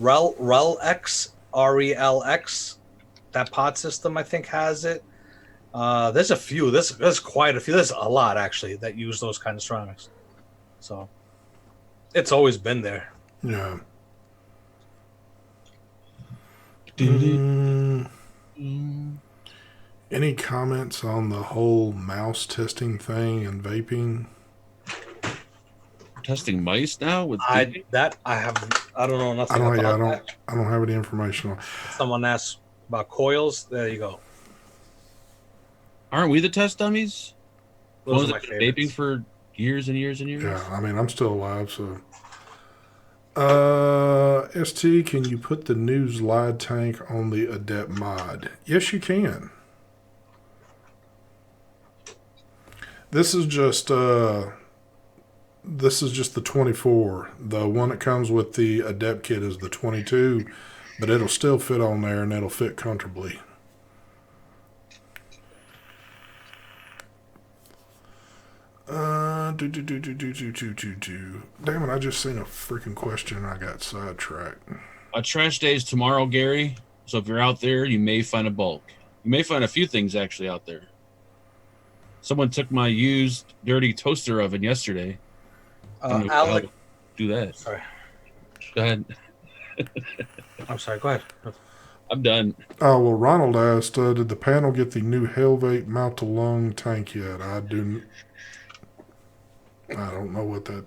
RELX, RELX. That pod system, I think, has it. There's a few. There's quite a few. There's a lot actually that use those kind of ceramics. So it's always been there. Yeah. Any comments on the whole mouse testing thing and vaping? Testing mice now with I don't know nothing about that. I don't have any information on. Someone asked about coils. There you go. Aren't we the test dummies? Those Ones are my that have been vaping for years and years and years. Yeah, I mean, I'm still alive, so. ST, can you put the new Glide tank on the Adept mod? Yes, you can. This is just the 24. The one that comes with the Adept kit is the 22, but it'll still fit on there and it'll fit comfortably. Damn it, I just seen a freaking question and I got sidetracked. Trash day is tomorrow, Gary. So if you're out there, you may find a bulk. You may find a few things actually out there. Someone took my used dirty toaster oven yesterday. Alec, do that. Sorry. Go ahead. I'm sorry. Go ahead. I'm done. Oh, well, Ronald asked, did the panel get the new Hellvape mount to lung tank yet? I don't know what that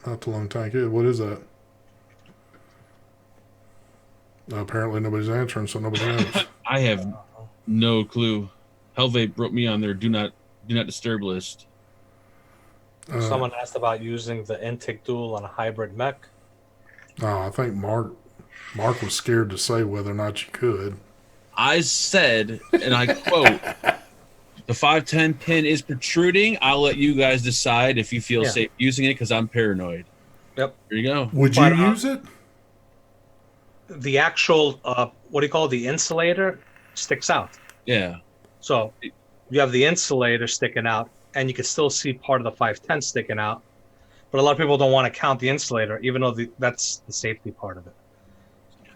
mount to lung tank is. What is that? Apparently nobody's answering, so nobody knows. I have no clue. Hellvape wrote me on their do not disturb list. Someone asked about using the intake dual on a hybrid mech. Oh, I think Mark was scared to say whether or not you could. I said, and I quote, The 510 pin is protruding. I'll let you guys decide if you feel safe using it because I'm paranoid. Yep. There you go. Would you use it? The actual, what do you call it? The insulator sticks out. Yeah. So you have the insulator sticking out, and you can still see part of the 510 sticking out. But a lot of people don't want to count the insulator, even though that's the safety part of it.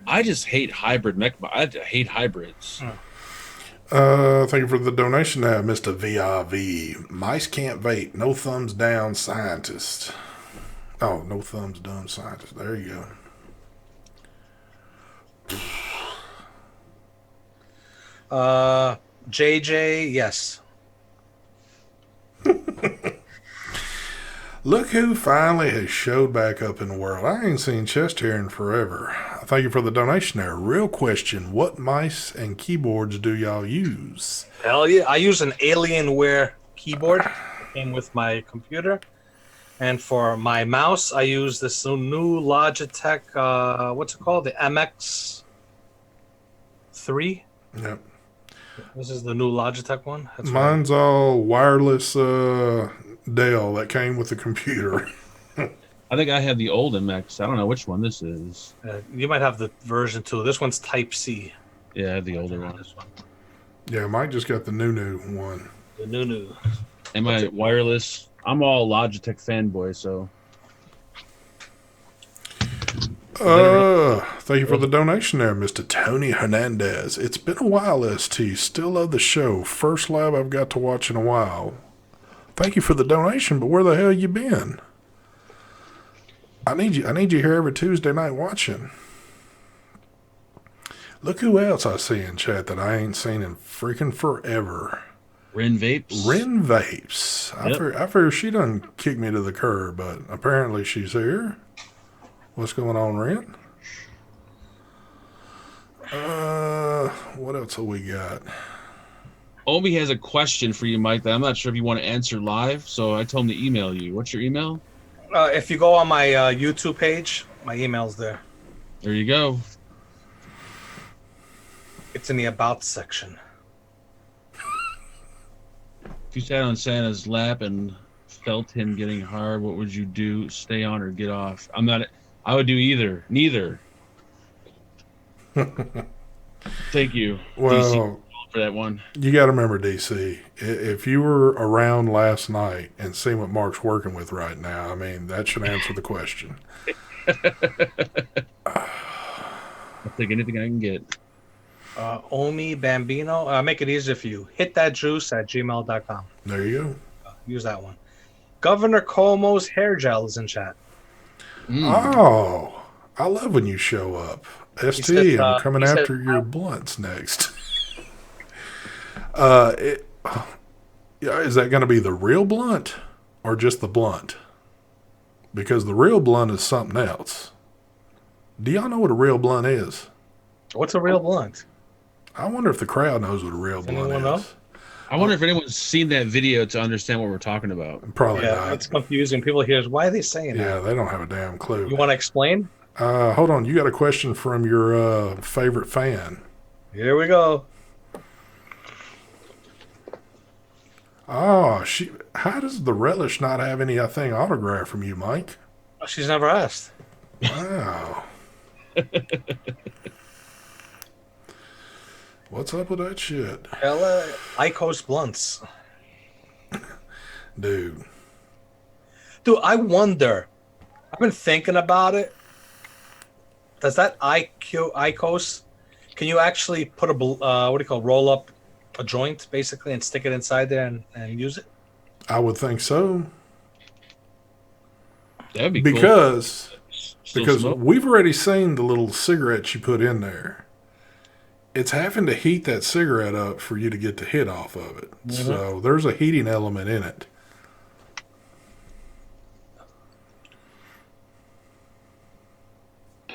I just hate hybrid mech. I hate hybrids. Thank you for the donation there, Mr. VRV. Mice can't vape. No thumbs down, scientist. Oh, no thumbs down, scientist. There you go. JJ, yes. Look who finally has showed back up in the world. I ain't seen chest hair in forever. Thank you for the donation there. Real question, what mice and keyboards do y'all use? Hell yeah. I use an Alienware keyboard. It came with my computer. And for my mouse, I use this new Logitech, what's it called? The MX3? Yep. This is the new Logitech one. That's Mine's all wireless Dell that came with the computer. I think I have the old MX. I don't know which one this is. You might have the version 2. This one's Type C. Yeah, I have the older one. This one. Yeah, Mike just got the new one. The new. Am I wireless? I'm all Logitech fanboy, so. Thank you for the donation there, Mr. Tony Hernandez. It's been a while, ST. Still love the show. First live I've got to watch in a while. Thank you for the donation, but where the hell you been? I need you here every Tuesday night watching. Look who else I see in chat that I ain't seen in freaking forever. Ren Vapes. Ren Vapes. Yep. I figure she done kicked me to the curb, but apparently she's here. What's going on, Ren? What else have we got? Obi has a question for you, Mike, that I'm not sure if you want to answer live, so I told him to email you. What's your email? If you go on my YouTube page, my email's there. There you go. It's in the About section. If you sat on Santa's lap and felt him getting hard, what would you do? Stay on or get off? I would do either. Neither. Thank you. Well, DC, for that one. You got to remember, DC, if you were around last night and seen what Mark's working with right now, I mean, that should answer the question. I'll take anything I can get. Omi Bambino. Make it easier for you. hitthatjuice@gmail.com. There you go. Use that one. Governor Cuomo's hair gel is in chat. Oh, I love when you show up. ST, said, I'm coming after your blunts next. Is that going to be the real blunt or just the blunt? Because the real blunt is something else. Do y'all know what a real blunt is? What's a real blunt? I wonder if the crowd knows what a real blunt is. Know? I wonder if anyone's seen that video to understand what we're talking about. Probably not. It's confusing. People hear, why are they saying that? Yeah, they don't have a damn clue. You want to explain? Hold on. You got a question from your favorite fan. Here we go. Oh, how does the Relish not have anything autographed from you, Mike? She's never asked. Wow. What's up with that shit? Ella Icos Blunts. Dude, I wonder. I've been thinking about it. Does that Icos, can you actually put roll up a joint basically and stick it inside there and use it? I would think so. That'd be because cool. we've already seen the little cigarettes you put in there. It's having to heat that cigarette up for you to get the hit off of it. Mm-hmm. So there's a heating element in it.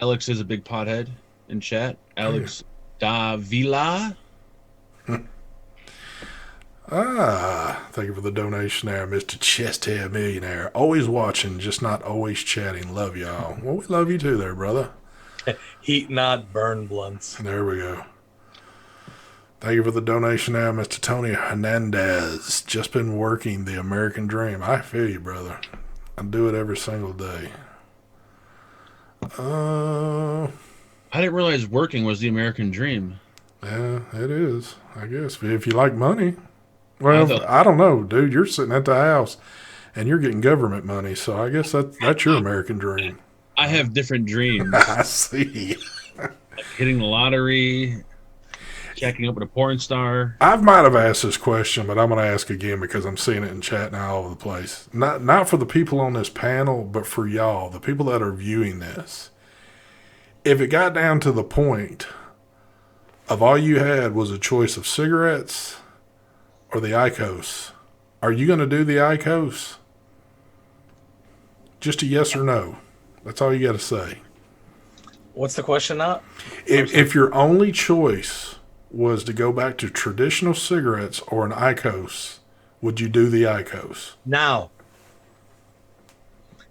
Alex is a big pothead in chat. Alex Davila. Thank you for the donation there, Mr. Chesthead Millionaire. Always watching, just not always chatting. Love y'all. Well, we love you too there, brother. Heat not burn blunts. There we go. Thank you for the donation now, Mr. Tony Hernandez. Just been working the American dream. I feel you, brother. I do it every single day. I didn't realize working was the American dream. Yeah, it is, I guess. If you like money. Well, I don't know, dude. You're sitting at the house and you're getting government money, so I guess that's your American dream. I have different dreams. I see. Like hitting the lottery, checking up with a porn star. I might have asked this question, but I'm going to ask again because I'm seeing it in chat now all over the place. Not for the people on this panel, but for y'all, the people that are viewing this. If it got down to the point of all you had was a choice of cigarettes or the IQOS, are you going to do the IQOS? Just a yes or no. That's all you got to say. What's the question now? If your only choice was to go back to traditional cigarettes or an IQOS, would you do the IQOS? Now,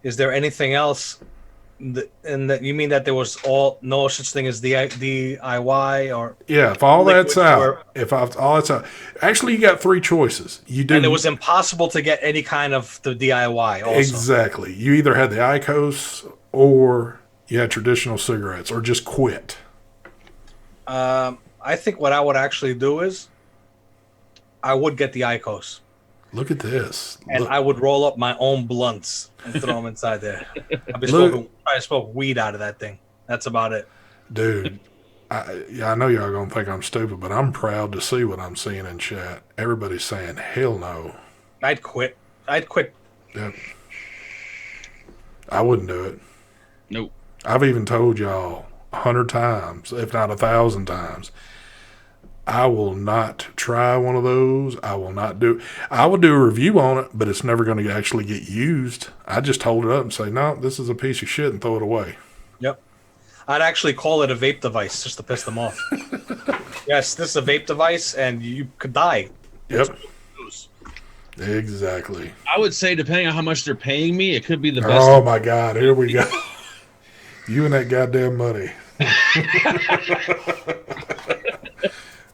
is there anything else? And that you mean that there was no such thing as DIY or Yeah, if all liquid that's out, or- all that's out. Actually, you got three choices. You do, and it was impossible to get any kind of the DIY. Also, exactly. You either had the IQOS or you had traditional cigarettes, or just quit. I think what I would actually do is I would get the IQOS. Look at this. And Look. I would roll up my own blunts and throw them inside there. I'd be try to smoke weed out of that thing. That's about it. Dude, I know y'all gonna think I'm stupid, but I'm proud to see what I'm seeing in chat. Everybody's saying, hell no. I'd quit. Yep. I wouldn't do it. Nope. I've even told y'all 100 times, if not 1,000 times, I will not try one of those. I will do a review on it, but it's never going to actually get used. I just hold it up and say, no, this is a piece of shit, and throw it away. Yep. I'd actually call it a vape device just to piss them off. Yes, this is a vape device, and you could die. Yep. Exactly. I would say, depending on how much they're paying me, it could be the best. Oh, my God. Here we go. You and that goddamn money.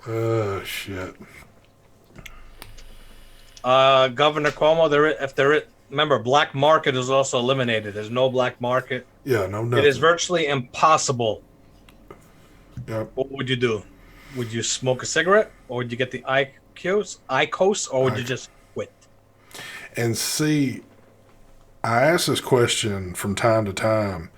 Oh, shit. Governor Cuomo, remember, black market is also eliminated. There's no black market. Yeah, no, nothing. It is virtually impossible. Yep. What would you do? Would you smoke a cigarette, or would you get the IQOS, or would you just quit? And see, I ask this question from time to time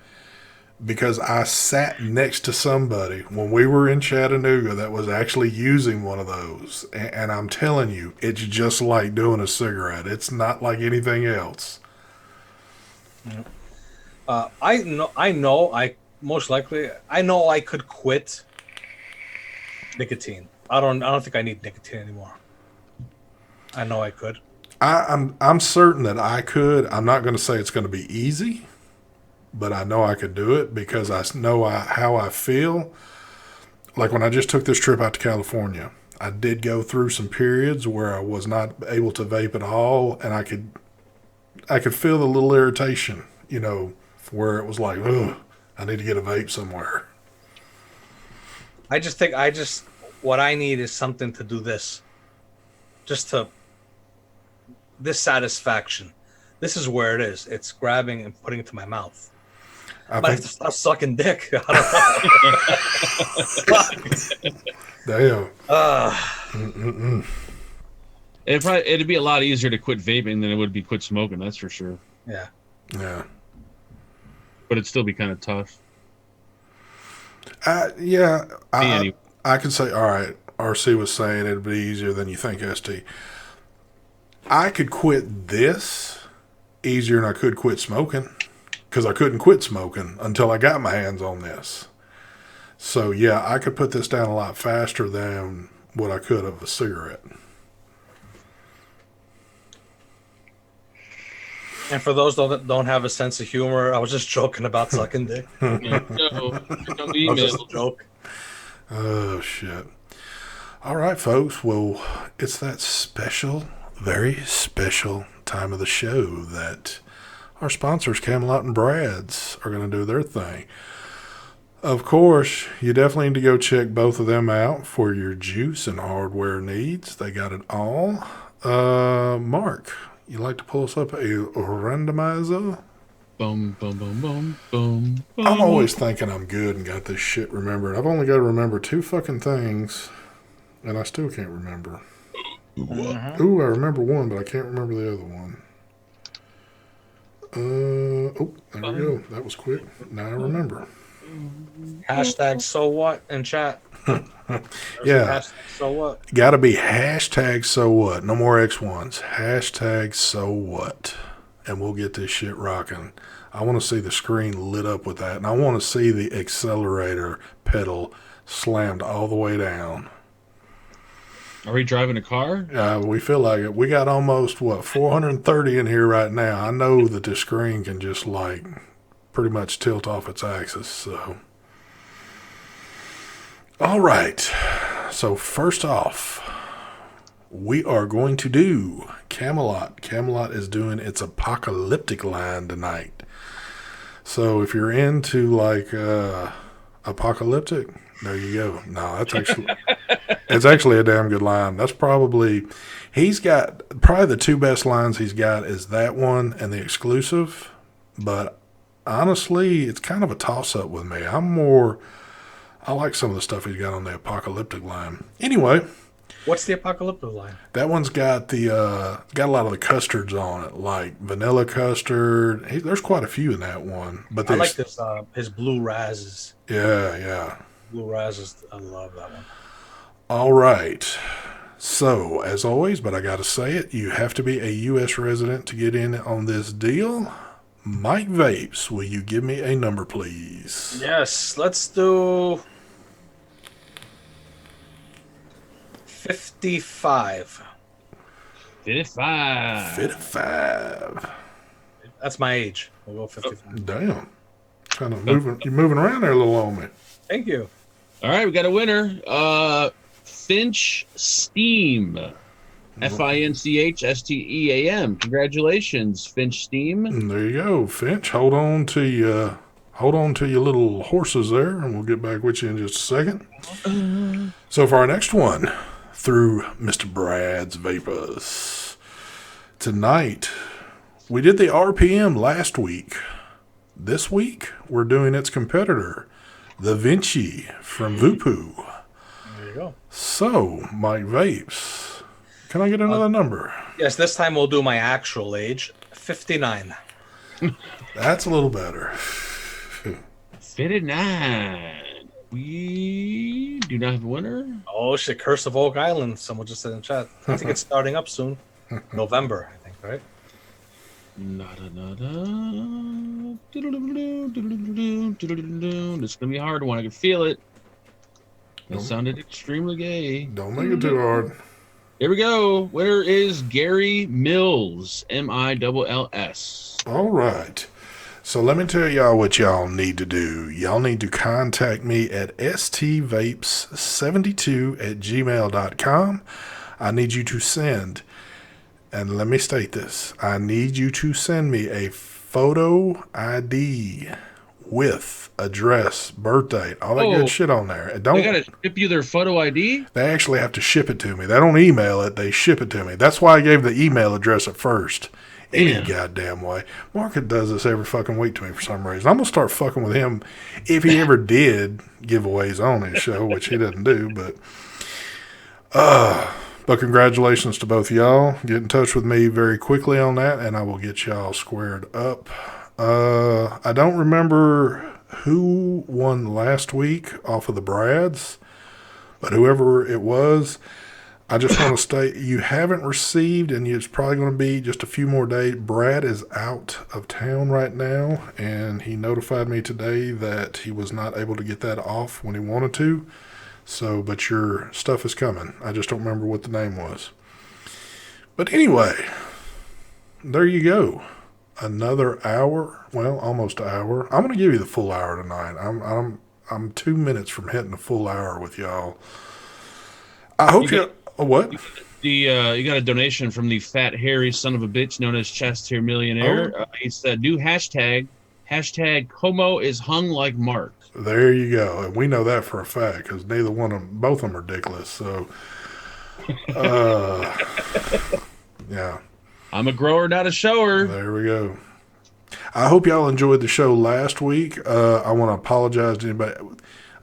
because I sat next to somebody when we were in Chattanooga that was actually using one of those. And I'm telling you, it's just like doing a cigarette. It's not like anything else. I know I could quit nicotine. I don't think I need nicotine anymore. I know I could. I'm certain that I could. I'm not going to say it's going to be easy, but I know I could do it because I know how I feel. Like when I just took this trip out to California, I did go through some periods where I was not able to vape at all, and I could feel the little irritation, where it was like, ugh, I need to get a vape somewhere. I just think what I need is something to do this. This satisfaction. This is where it is. It's grabbing and putting it to my mouth. I might have to stop sucking dick. I Damn. don't know. It'd be a lot easier to quit vaping than it would be quit smoking. That's for sure. Yeah. Yeah. But it'd still be kind of tough. Yeah. Anyway. I could say, all right, RC was saying it'd be easier than you think, ST. I could quit this easier than I could quit smoking because I couldn't quit smoking until I got my hands on this. So, yeah, I could put this down a lot faster than what I could of a cigarette. And for those that don't have a sense of humor, I was just joking about sucking dick. No, That was just a joke. Oh, shit. All right, folks. Well, it's that special, very special time of the show that our sponsors, Camelot and Brad's, are going to do their thing. Of course, you definitely need to go check both of them out for your juice and hardware needs. They got it all. Mark, you like to pull us up a randomizer? Boom, boom, boom, boom, boom, boom. I'm always thinking I'm good and got this shit remembered. I've only got to remember 2 fucking things, and I still can't remember. Ooh, I remember one, but I can't remember the other one. Oh, there we go. That was quick. Now I remember. Hashtag so what in chat. Yeah. Hashtag so what. Gotta be hashtag so what. No more X1s. Hashtag so what. And we'll get this shit rocking. I want to see the screen lit up with that. And I want to see the accelerator pedal slammed all the way down. Are we driving a car? We feel like it. We got almost, 430 in here right now. I know that the screen can just, pretty much tilt off its axis, so. All right. So, first off, we are going to do Camelot. Camelot is doing its apocalyptic line tonight. So, if you're into, apocalyptic, there you go. No, that's actually... It's actually a damn good line. That's he's got probably the 2 best lines he's got is that one and the exclusive. But honestly, it's kind of a toss up with me. I like some of the stuff he's got on the apocalyptic line. Anyway, What's the apocalyptic line? that one's got got a lot of the custards on it, like vanilla custard. There's quite a few in that one. But I like this his blue razzes. Yeah. Blue razzes, I love that one. All right. So, as always, but I got to say it, you have to be a U.S. resident to get in on this deal. Mike Vapes, will you give me a number, please? Yes, let's do 55. 55. 55. That's my age. We'll go 55. Damn. Kind of you're moving around there a little on me. Thank you. All right, we got a winner. Finch Steam. FINCHSTEAM. Congratulations, Finch Steam. There you go, Finch. Hold on to your little horses there, and we'll get back with you in just a second. So for our next one, through Mr. Brad's Vapors. Tonight, we did the RPM last week. This week, we're doing its competitor, the Vinci from Vupu. There you go. So, Mike Vapes, can I get another number? Yes, this time we'll do my actual age, 59. That's a little better. 59. We do not have a winner. Oh shit, Curse of Oak Island. Someone just said in chat. I think it's starting up soon. November, I think, right? Nada, nada. This is going to be a hard one. I can feel it. That sounded extremely gay. Don't make it too hard. Here we go. Where is Gary Mills? MILLS. All right. So let me tell y'all what y'all need to do. Y'all need to contact me at stvapes72@gmail.com. I need you to send, and let me state this, I need you to send me a photo ID with address, birth date, all that good shit on there. And They got to ship you their photo ID? They actually have to ship it to me. They don't email it. They ship it to me. That's why I gave the email address at first. Any goddamn way. Market does this every fucking week to me for some reason. I'm going to start fucking with him if he ever did giveaways on his show, which he doesn't do. But congratulations to both of y'all. Get in touch with me very quickly on that, and I will get y'all squared up. I don't remember who won last week off of the Brads, but whoever it was, I just want to state you haven't received, and it's probably going to be just a few more days. Brad is out of town right now, and he notified me today that he was not able to get that off when he wanted to. So, but your stuff is coming. I just don't remember what the name was. But anyway, there you go. Another hour. Well, almost an hour. I'm going to give you the full hour tonight. I'm 2 minutes from hitting a full hour with y'all. I hope you. What? You got a donation from the fat hairy son of a bitch known as Chest Hair Millionaire. He said, "New hashtag Como is hung like Mark." There you go. And we know that for a fact because both of them are dickless. So, yeah. I'm a grower, not a shower. There we go. I hope y'all enjoyed the show last week. I want to apologize to anybody.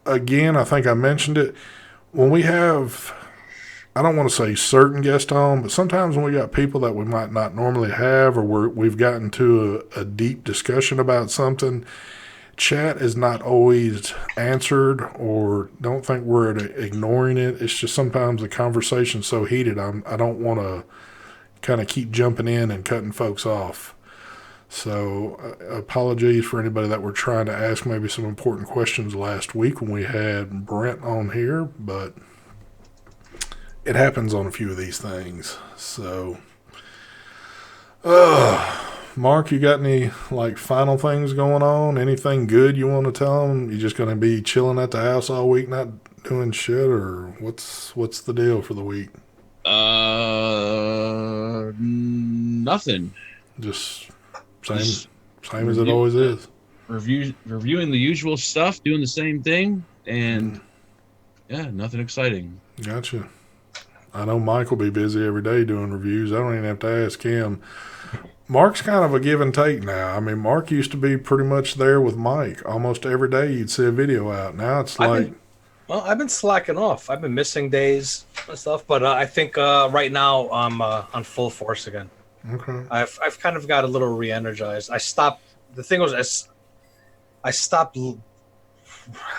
Again, I think I mentioned it. When we have, I don't want to say certain guests on, but sometimes when we got people that we might not normally have, or we've gotten to a deep discussion about something, chat is not always answered, or don't think we're ignoring it. It's just sometimes the conversation's so heated, I don't want to kind of keep jumping in and cutting folks off. So apologies for anybody that were trying to ask maybe some important questions last week when we had Brent on here, but it happens on a few of these things. So, Mark, you got any like final things going on? Anything good you want to tell them? You just going to be chilling at the house all week, not doing shit, or what's the deal for the week? Nothing. Just same as it always is. Reviewing the usual stuff, doing the same thing, and yeah, nothing exciting. Gotcha. I know Mike will be busy every day doing reviews. I don't even have to ask him. Mark's kind of a give and take now. I mean, Mark used to be pretty much there with Mike. Almost every day you'd see a video out. Now it's like... I've been slacking off. I've been missing days and stuff, but I think right now I'm on full force again. Okay. I've kind of got a little re-energized. I stopped. The thing was, I stopped.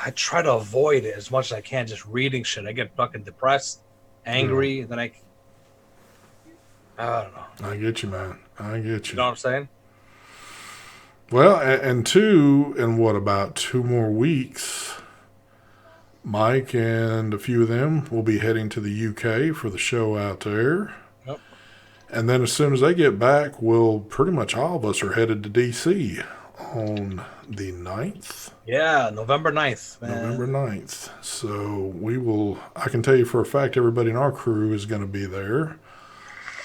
I try to avoid it as much as I can. Just reading shit. I get fucking depressed, angry, and then I don't know. I get you, man. I get you. You know what I'm saying? Well, and what, about 2 more weeks, Mike and a few of them will be heading to the UK for the show out there. Yep. And then as soon as they get back, pretty much all of us are headed to DC on the 9th. Yeah, November 9th. Man. November 9th. So I can tell you for a fact, everybody in our crew is going to be there.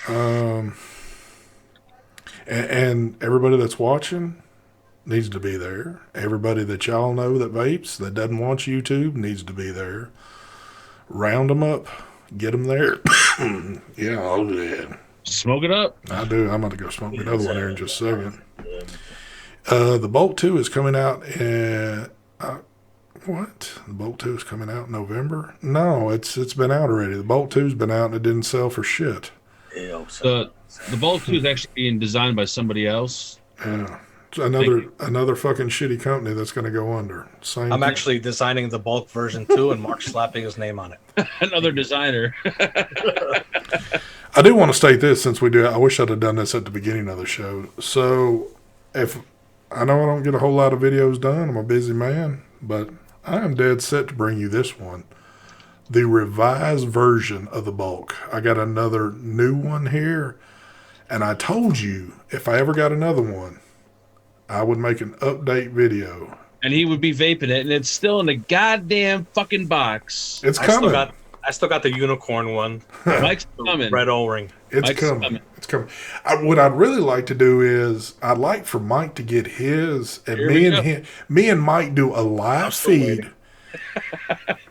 And everybody that's watching needs to be there. Everybody that y'all know that vapes, that doesn't watch YouTube, needs to be there. Round them up. Get them there. Yeah, I'll do that. Smoke it up. I do. I'm going to go smoke another one here in just a second. The Bolt 2 is coming out in... what? The Bolt 2 is coming out in November? No, it's been out already. The Bolt 2's been out and it didn't sell for shit. The Bolt 2 is actually being designed by somebody else. Yeah. It's another fucking shitty company that's going to go under. I'm actually designing the bulk version too, and Mark's slapping his name on it. Another designer. I do want to state this since we do. I wish I'd have done this at the beginning of the show. So, if I know I don't get a whole lot of videos done, I'm a busy man, but I am dead set to bring you this one. The revised version of the bulk. I got another new one here, and I told you if I ever got another one, I would make an update video. And he would be vaping it, and it's still in the goddamn fucking box. It's coming. I still got the unicorn one. Mike's coming. Red O-ring. It's coming. It's coming. What I'd really like to do is I'd like for Mike to get his, and me and Mike do a live feed.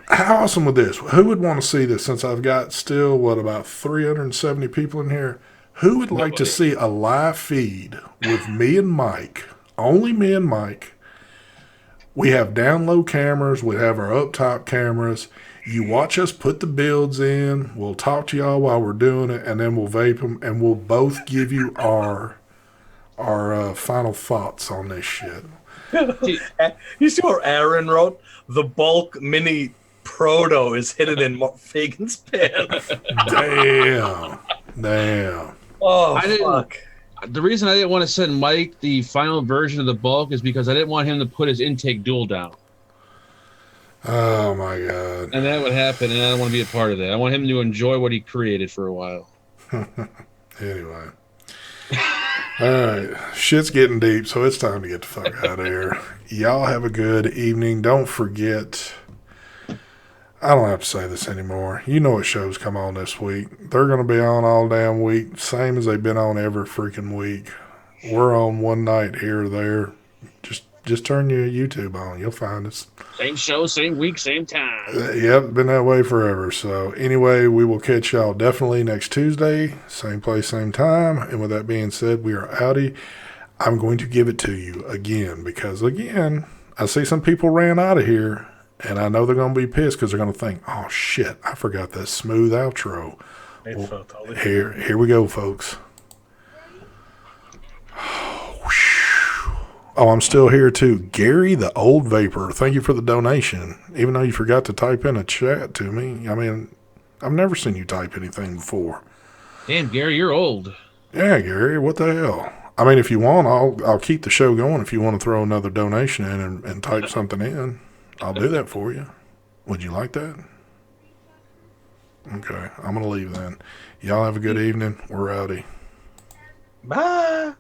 How awesome would this? Who would want to see this? Since I've got still about 370 people in here, who would like to see a live feed with me and Mike? Only me and Mike. We have down low cameras. We have our up top cameras. You watch us put the builds in. We'll talk to y'all while we're doing it, and then we'll vape them, and we'll both give you our final thoughts on this shit. You see what Aaron wrote? The bulk mini proto is hidden in Fagan's pants. Damn. Oh, fuck. The reason I didn't want to send Mike the final version of the bulk is because I didn't want him to put his intake dual down. Oh, my God. And that would happen, and I don't want to be a part of that. I want him to enjoy what he created for a while. Anyway. All right. Shit's getting deep, so it's time to get the fuck out of here. Y'all have a good evening. Don't forget... I don't have to say this anymore. You know what shows come on this week. They're going to be on all damn week, same as they've been on every freaking week. We're on one night here or there. Just just turn your YouTube on. You'll find us. Same show, same week, same time. Yep, been that way forever. So anyway, we will catch y'all definitely next Tuesday, same place, same time. And with that being said, we are outie. I'm going to give it to you again because again, I see some people ran out of here, and I know they're going to be pissed because they're going to think, "Oh shit, I forgot that smooth outro." Well, here we go, folks. Oh, I'm still here too. Gary, the old vapor. Thank you for the donation. Even though you forgot to type in a chat to me. I mean, I've never seen you type anything before. Damn, Gary, you're old. Yeah, Gary, what the hell? I mean, if you want, I'll keep the show going. If you want to throw another donation in and type something in, I'll do that for you. Would you like that? Okay, I'm going to leave then. Y'all have a good evening. We're outie. Bye.